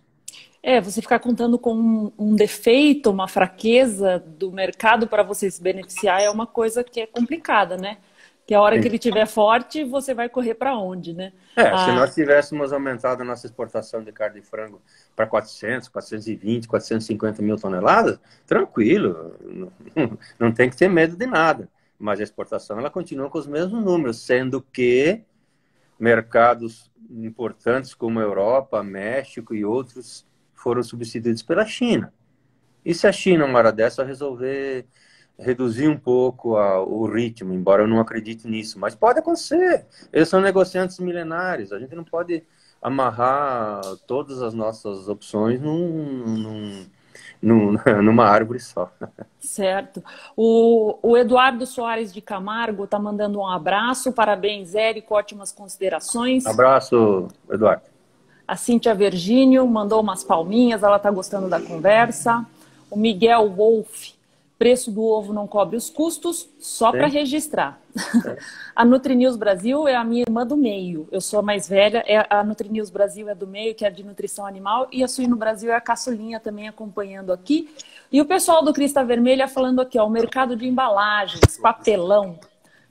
Você ficar contando com um defeito, uma fraqueza do mercado para você se beneficiar é uma coisa que é complicada, né? Que a hora Sim. que ele estiver forte, você vai correr para onde, né? Se nós tivéssemos aumentado a nossa exportação de carne de frango para 400, 420, 450 mil toneladas, tranquilo, não tem que ter medo de nada. Mas a exportação ela continua com os mesmos números, sendo que mercados importantes como a Europa, México e outros foram substituídos pela China. E se a China, uma hora dessa, resolver reduzir um pouco o ritmo, embora eu não acredite nisso, mas pode acontecer. Eles são negociantes milenários, a gente não pode amarrar todas as nossas opções numa árvore só. Certo. O Eduardo Soares de Camargo está mandando um abraço, parabéns, Érico, ótimas considerações. Abraço, Eduardo. A Cíntia Virgínio mandou umas palminhas, ela está gostando da conversa. O Miguel Wolff, preço do ovo não cobre os custos, só para registrar. A NutriNews Brasil é a minha irmã do meio. Eu sou a mais velha, a NutriNews Brasil é do meio, que é de nutrição animal, e a Suíno Brasil é a caçulinha também acompanhando aqui. E o pessoal do Crista Vermelha falando aqui, o mercado de embalagens, papelão,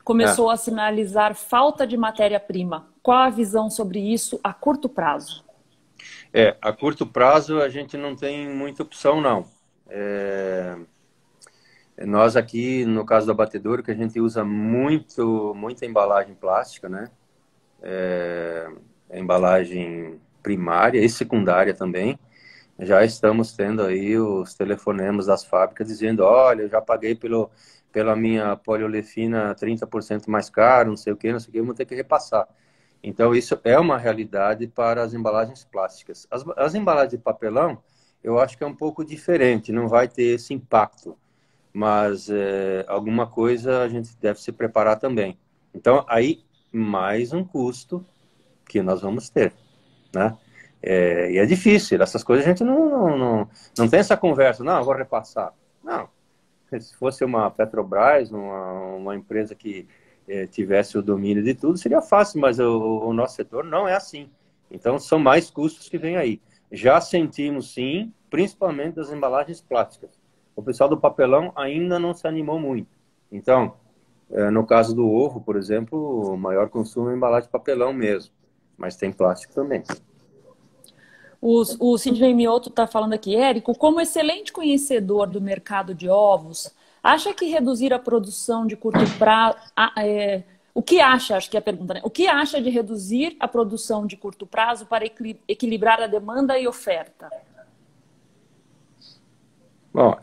começou a sinalizar falta de matéria-prima. Qual a visão sobre isso a curto prazo? A curto prazo a gente não tem muita opção, não. Nós aqui, no caso do abatedouro, que a gente usa muita embalagem plástica, né? Embalagem primária e secundária também. Já estamos tendo aí os telefonemas das fábricas dizendo, olha, eu já paguei pela minha poliolefina 30% mais caro, não sei o que, eu vou ter que repassar. Então, isso é uma realidade para as embalagens plásticas. As embalagens de papelão, eu acho que é um pouco diferente, não vai ter esse impacto. Mas alguma coisa a gente deve se preparar também. Então, aí, mais um custo que nós vamos ter, né? E é difícil, essas coisas a gente não tem essa conversa, não, eu vou repassar. Não, se fosse uma Petrobras, uma empresa que tivesse o domínio de tudo, seria fácil, mas o nosso setor não é assim. Então, são mais custos que vêm aí. Já sentimos, sim, principalmente das embalagens plásticas. O pessoal do papelão ainda não se animou muito. Então, no caso do ovo, por exemplo, o maior consumo é embalagem de papelão mesmo, mas tem plástico também. O Sidney Mioto está falando aqui, Érico, como excelente conhecedor do mercado de ovos, acha que reduzir a produção de curto prazo... o que acha, acho que é a pergunta, né? O que acha de reduzir a produção de curto prazo para equilibrar a demanda e oferta? Bom,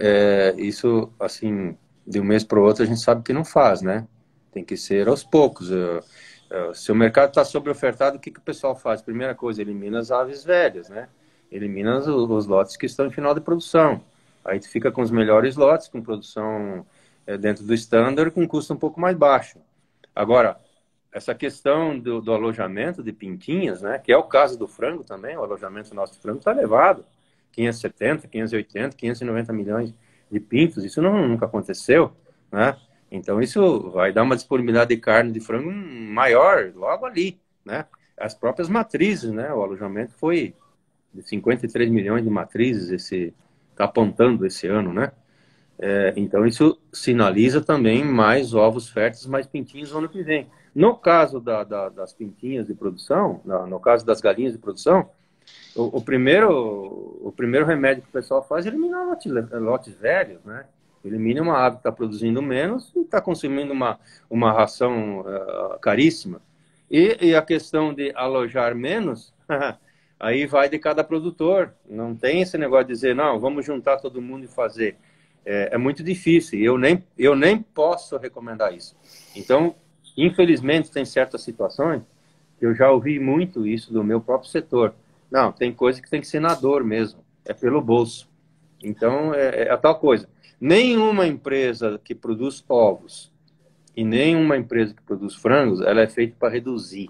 isso, assim, de um mês para o outro a gente sabe que não faz, né? Tem que ser aos poucos. Se o mercado está sobreofertado, o que o pessoal faz? Primeira coisa, elimina as aves velhas, né? Elimina os lotes que estão em final de produção. Aí tu fica com os melhores lotes, com produção dentro do standard, com custo um pouco mais baixo. Agora, essa questão do alojamento de pintinhas, né? Que é o caso do frango também, o alojamento nosso de frango está elevado. 570, 580, 590 milhões de pintos, isso nunca aconteceu, né? Então, isso vai dar uma disponibilidade de carne de frango maior logo ali, né? As próprias matrizes, né? O alojamento foi de 53 milhões de matrizes, está apontando esse ano, né? Então, isso sinaliza também mais ovos férteis, mais pintinhos no ano que vem. No caso das pintinhas de produção, no caso das galinhas de produção, o primeiro remédio que o pessoal faz é eliminar lotes velhos, né? Elimina uma ave que está produzindo menos e está consumindo uma ração caríssima. E a questão de alojar menos, aí vai de cada produtor. Não tem esse negócio de dizer, não, vamos juntar todo mundo e fazer. É muito difícil. Eu nem posso recomendar isso. Então, infelizmente, tem certas situações que eu já ouvi muito isso do meu próprio setor. Não, tem coisa que tem que ser na dor mesmo. É pelo bolso. Então, é a tal coisa. Nenhuma empresa que produz ovos e nenhuma empresa que produz frangos, ela é feita para reduzir.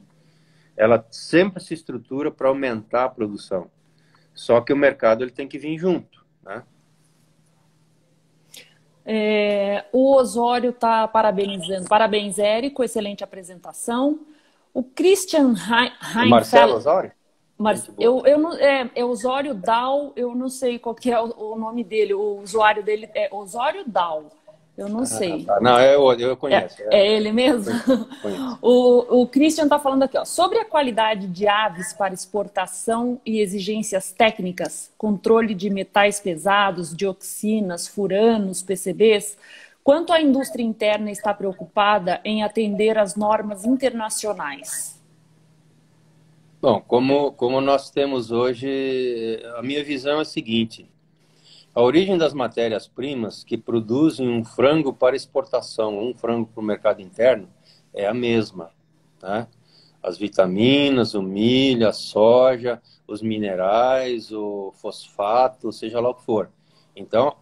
Ela sempre se estrutura para aumentar a produção. Só que o mercado ele tem que vir junto, né? O Osório está parabenizando. Parabéns, Érico, excelente apresentação. O Christian Marcelo Osório? Mas Osório Dal, eu não sei qual que é o nome dele, o usuário dele é Osório Dal, eu não sei. Tá. Não, eu conheço. É ele mesmo? Conheço. O Christian está falando aqui, ó, sobre a qualidade de aves para exportação e exigências técnicas, controle de metais pesados, dioxinas, furanos, PCBs, quanto a indústria interna está preocupada em atender às normas internacionais? Bom, como nós temos hoje, a minha visão é a seguinte: a origem das matérias-primas que produzem um frango para exportação, um frango para o mercado interno, é a mesma, né? As vitaminas, o milho, a soja, os minerais, o fosfato, seja lá o que for. Então,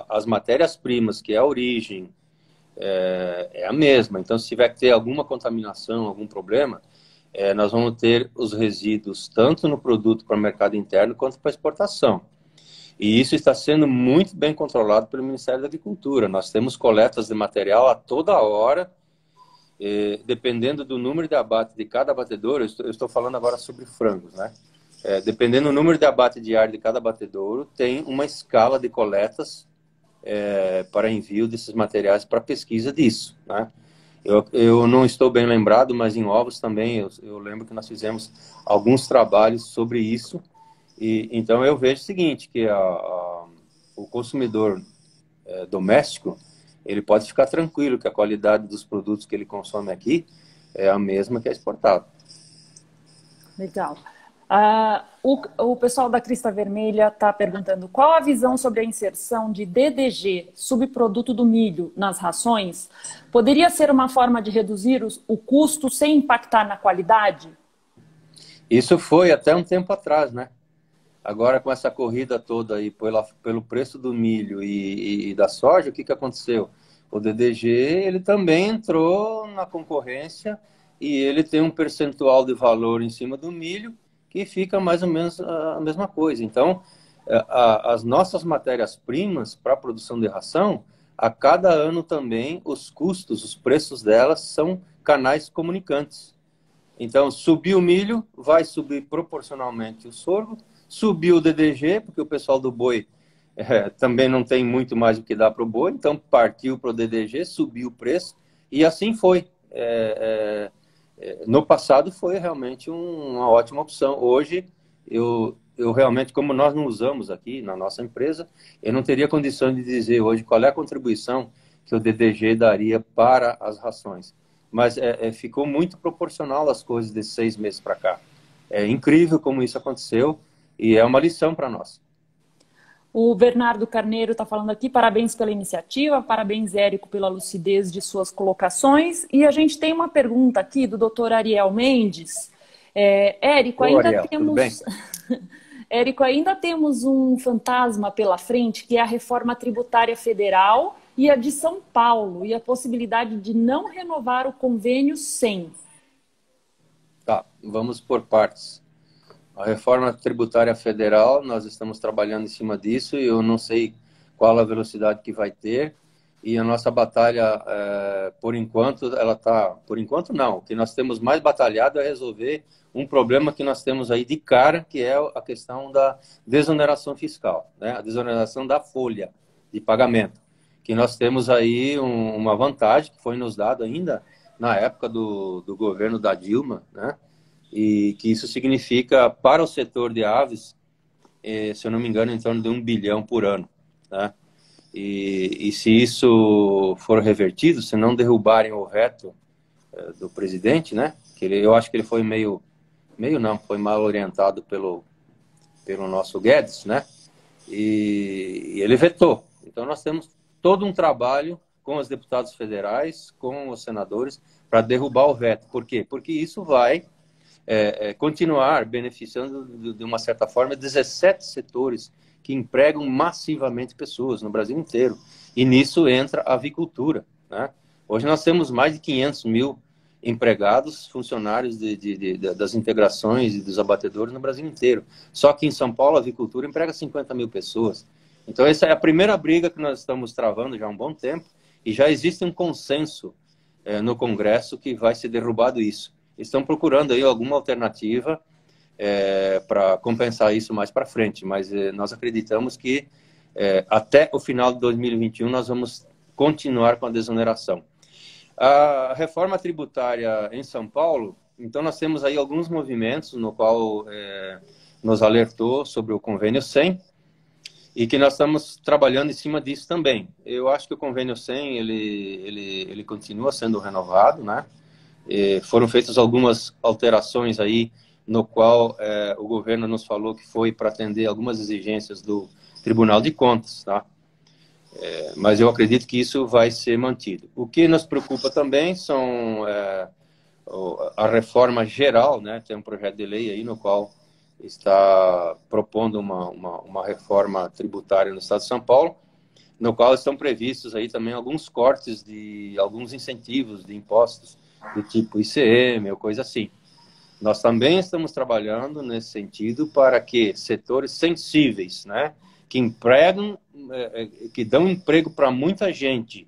as matérias-primas, que é a origem, é a mesma. Então, se tiver que ter alguma contaminação, algum problema, nós vamos ter os resíduos tanto no produto para o mercado interno quanto para exportação. E isso está sendo muito bem controlado pelo Ministério da Agricultura. Nós temos coletas de material a toda hora, dependendo do número de abate de cada abatedouro. Eu estou falando agora sobre frangos, né? Dependendo do número de abate diário de cada abatedouro, tem uma escala de coletas para envio desses materiais para pesquisa disso, né? Eu não estou bem lembrado, mas em ovos também eu lembro que nós fizemos alguns trabalhos sobre isso. E então eu vejo o seguinte, que o consumidor doméstico, ele pode ficar tranquilo que a qualidade dos produtos que ele consome aqui é a mesma que é exportado. Legal. O pessoal da Crista Vermelha está perguntando qual a visão sobre a inserção de DDG, subproduto do milho, nas rações? Poderia ser uma forma de reduzir o custo sem impactar na qualidade? Isso foi até um tempo atrás, né? Agora, com essa corrida toda aí pelo preço do milho e da soja, o que aconteceu? O DDG, ele também entrou na concorrência e ele tem um percentual de valor em cima do milho que fica mais ou menos a mesma coisa. Então, as nossas matérias-primas para a produção de ração, a cada ano também os custos, os preços delas são canais comunicantes. Então, subiu o milho, vai subir proporcionalmente o sorgo, subiu o DDG, porque o pessoal do boi também não tem muito mais o que dar para o boi, então partiu para o DDG, subiu o preço, e assim foi. No passado foi realmente uma ótima opção. Hoje, eu realmente, como nós não usamos aqui na nossa empresa, eu não teria condição de dizer hoje qual é a contribuição que o DDG daria para as rações. Mas ficou muito proporcional as coisas desses 6 meses para cá. É incrível como isso aconteceu e é uma lição para nós. O Bernardo Carneiro está falando aqui, parabéns pela iniciativa, parabéns, Érico, pela lucidez de suas colocações. E a gente tem uma pergunta aqui do Dr. Ariel Mendes. Érico, Ariel, tudo bem? Érico, ainda temos um fantasma pela frente, que é a reforma tributária federal e a de São Paulo, e a possibilidade de não renovar o convênio 100. Tá, vamos por partes. A reforma tributária federal, nós estamos trabalhando em cima disso e eu não sei qual a velocidade que vai ter. E a nossa batalha, por enquanto, ela está... Por enquanto, não. O que nós temos mais batalhado é resolver um problema que nós temos aí de cara, que é a questão da desoneração fiscal, né? A desoneração da folha de pagamento. Que nós temos aí uma vantagem que foi nos dada ainda na época do governo da Dilma, né? E que isso significa para o setor de aves, se eu não me engano, em torno de 1 bilhão por ano, né? E se isso for revertido, se não derrubarem o veto do presidente, né? Eu acho que ele foi foi mal orientado pelo nosso Guedes, né? E ele vetou. Então nós temos todo um trabalho com os deputados federais, com os senadores, para derrubar o veto. Por quê? Porque isso vai continuar beneficiando, de uma certa forma, 17 setores que empregam massivamente pessoas no Brasil inteiro. E nisso entra a avicultura, né? Hoje nós temos mais de 500 mil empregados, funcionários das integrações e dos abatedores no Brasil inteiro. Só que em São Paulo a avicultura emprega 50 mil pessoas. Então essa é a primeira briga que nós estamos travando já há um bom tempo e já existe um consenso no Congresso que vai ser derrubado isso. Estão procurando aí alguma alternativa para compensar isso mais para frente, mas nós acreditamos que até o final de 2021 nós vamos continuar com a desoneração. A reforma tributária em São Paulo, então nós temos aí alguns movimentos no qual nos alertou sobre o convênio 100 e que nós estamos trabalhando em cima disso também. Eu acho que o convênio 100 ele continua sendo renovado, né? Foram feitas algumas alterações aí no qual o governo nos falou que foi para atender algumas exigências do Tribunal de Contas, tá? Mas eu acredito que isso vai ser mantido. O que nos preocupa também são a reforma geral, né? Tem um projeto de lei aí no qual está propondo uma reforma tributária no estado de São Paulo, no qual estão previstos aí também alguns cortes de alguns incentivos de impostos do tipo ICM ou coisa assim. Nós também estamos trabalhando nesse sentido para que setores sensíveis, né, que empregam, que dão emprego para muita gente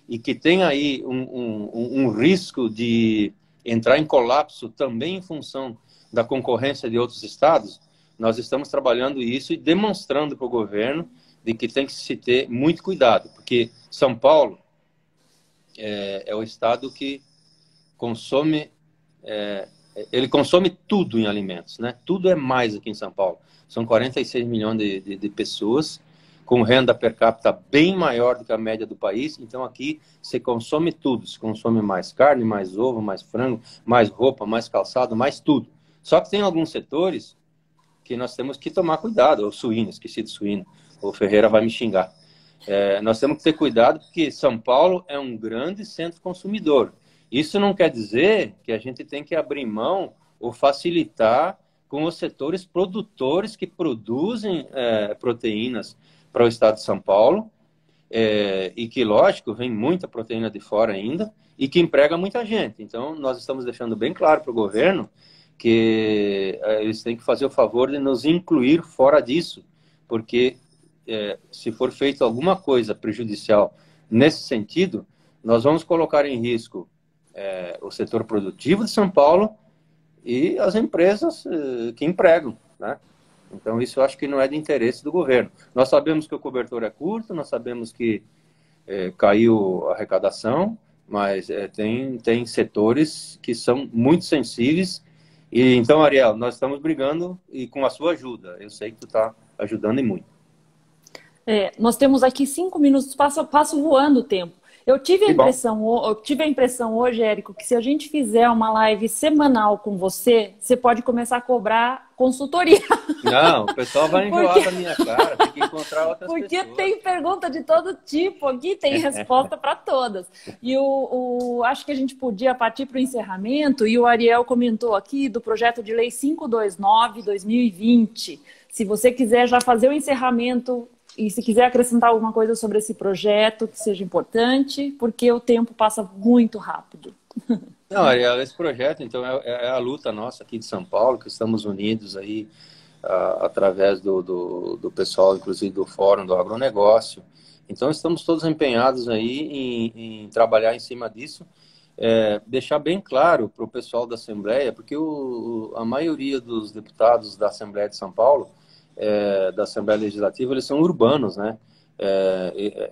e que tem aí um risco de entrar em colapso também em função da concorrência de outros estados, nós estamos trabalhando isso e demonstrando para o governo de que tem que se ter muito cuidado, porque São Paulo é o estado que consome, ele consome tudo em alimentos, né? Tudo é mais aqui em São Paulo. São 46 milhões de pessoas com renda per capita bem maior do que a média do país. Então aqui se consome tudo. Se consome mais carne, mais ovo, mais frango, mais roupa, mais calçado, mais tudo. Só que tem alguns setores que nós temos que tomar cuidado. O suíno, esqueci de suíno. O Ferreira vai me xingar. Nós temos que ter cuidado porque São Paulo é um grande centro consumidor. Isso não quer dizer que a gente tem que abrir mão ou facilitar com os setores produtores que produzem proteínas para o estado de São Paulo e que, lógico, vem muita proteína de fora ainda e que emprega muita gente. Então, nós estamos deixando bem claro para o governo que eles têm que fazer o favor de nos incluir fora disso, porque se for feito alguma coisa prejudicial nesse sentido, nós vamos colocar em risco o setor produtivo de São Paulo e as empresas que empregam, né? Então, isso eu acho que não é de interesse do governo. Nós sabemos que o cobertor é curto, nós sabemos que caiu a arrecadação, mas tem setores que são muito sensíveis. E então, Ariel, nós estamos brigando e com a sua ajuda. Eu sei que tu está ajudando e muito. Nós temos aqui 5 minutos, passa voando o tempo. Eu tive a impressão hoje, Érico, que se a gente fizer uma live semanal com você, você pode começar a cobrar consultoria. Não, o pessoal vai enjoar da minha cara, tem que encontrar outras pessoas. Porque tem pergunta de todo tipo aqui, tem resposta para todas. E acho que a gente podia partir para o encerramento, e o Ariel comentou aqui do projeto de lei 529/2020. Se você quiser já fazer o encerramento e se quiser acrescentar alguma coisa sobre esse projeto que seja importante, porque o tempo passa muito rápido. Não, Ariel, esse projeto, então, é a luta nossa aqui de São Paulo, que estamos unidos aí através do pessoal, inclusive do Fórum do Agronegócio. Então, estamos todos empenhados aí em trabalhar em cima disso, deixar bem claro para o pessoal da Assembleia, porque a maioria dos deputados da Assembleia de São Paulo, da Assembleia Legislativa, eles são urbanos, né?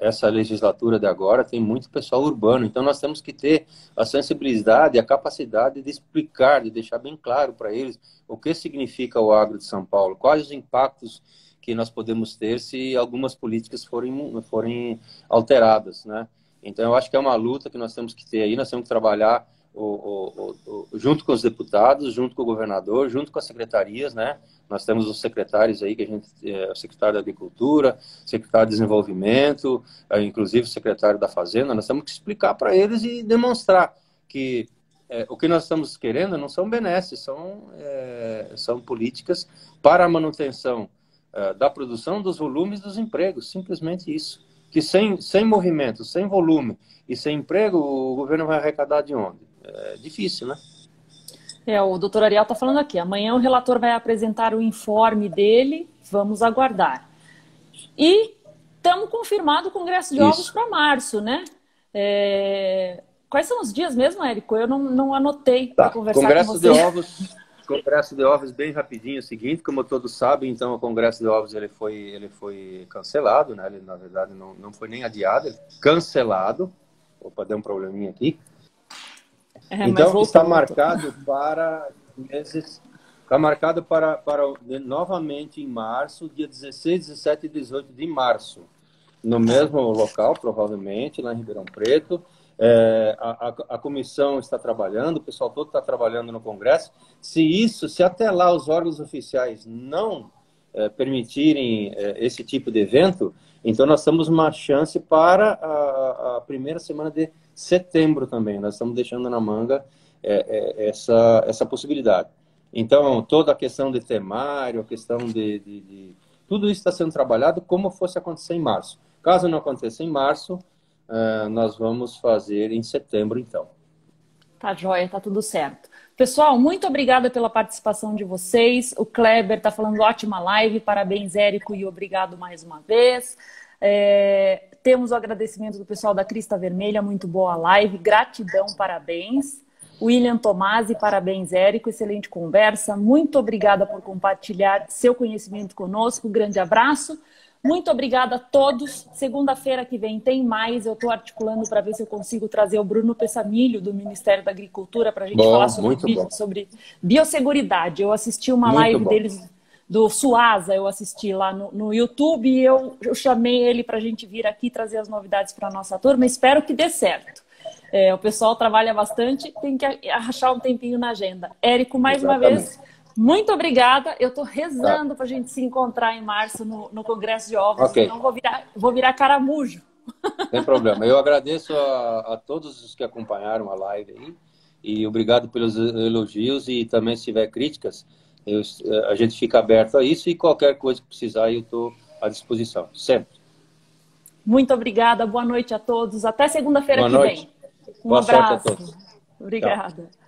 Essa legislatura de agora tem muito pessoal urbano, então nós temos que ter a sensibilidade, a capacidade de explicar, de deixar bem claro para eles o que significa o agro de São Paulo, quais os impactos que nós podemos ter se algumas políticas forem alteradas, né? Então eu acho que é uma luta que nós temos que ter aí, nós temos que trabalhar junto com os deputados, junto com o governador, junto com as secretarias, né? Nós temos os secretários aí, o secretário da Agricultura, secretário de Desenvolvimento, inclusive o secretário da Fazenda. Nós temos que explicar para eles e demonstrar que o que nós estamos querendo não são benesses, são políticas para a manutenção da produção, dos volumes dos empregos, simplesmente isso. Que sem movimento, sem volume e sem emprego, o governo vai arrecadar de onde? É difícil, né? O doutor Ariel está falando aqui. Amanhã o relator vai apresentar o informe dele. Vamos aguardar. E estamos confirmado o Congresso de Ovos para março, né? Quais são os dias mesmo, Érico? Eu não anotei para conversar Congresso com você. Congresso de Ovos, bem rapidinho, é o seguinte, como todos sabem, então o Congresso de Ovos ele foi cancelado, né? Ele, na verdade, não foi nem adiado, ele cancelado. Opa, deu um probleminha aqui. Então, está marcado para novamente em março, dia 16, 17 e 18 de março, no mesmo local, provavelmente, lá em Ribeirão Preto. A comissão está trabalhando, o pessoal todo está trabalhando no Congresso. Se até lá os órgãos oficiais não permitirem esse tipo de evento, então nós temos uma chance para a primeira semana de setembro também. Nós estamos deixando na manga essa possibilidade. Então, toda a questão de temário, a questão de tudo isso está sendo trabalhado como fosse acontecer em março. Caso não aconteça em março, nós vamos fazer em setembro, então. Tá joia, tá tudo certo. Pessoal, muito obrigada pela participação de vocês. O Kleber está falando ótima live, parabéns, Érico, e obrigado mais uma vez. Temos o agradecimento do pessoal da Crista Vermelha, muito boa live, gratidão, parabéns. William Tomasi, parabéns, Érico, excelente conversa. Muito obrigada por compartilhar seu conhecimento conosco, grande abraço. Muito obrigada a todos. Segunda-feira que vem tem mais. Eu estou articulando para ver se eu consigo trazer o Bruno Pessamilho, do Ministério da Agricultura, para a gente falar sobre biosseguridade. Eu assisti uma live deles, do Suasa, eu assisti lá no YouTube, e eu chamei ele para a gente vir aqui trazer as novidades para a nossa turma. Espero que dê certo. O pessoal trabalha bastante, tem que achar um tempinho na agenda. Érico, mais uma vez... Muito obrigada. Eu estou rezando para a gente se encontrar em março no Congresso de Ovos. Okay. Senão vou virar caramujo. Sem problema. Eu agradeço a todos os que acompanharam a live aí. E obrigado pelos elogios. E também, se tiver críticas, a gente fica aberto a isso. E qualquer coisa que precisar, eu estou à disposição. Sempre. Muito obrigada. Boa noite a todos. Até segunda-feira que vem. Um abraço. Boa sorte a todos. Obrigada. Tchau.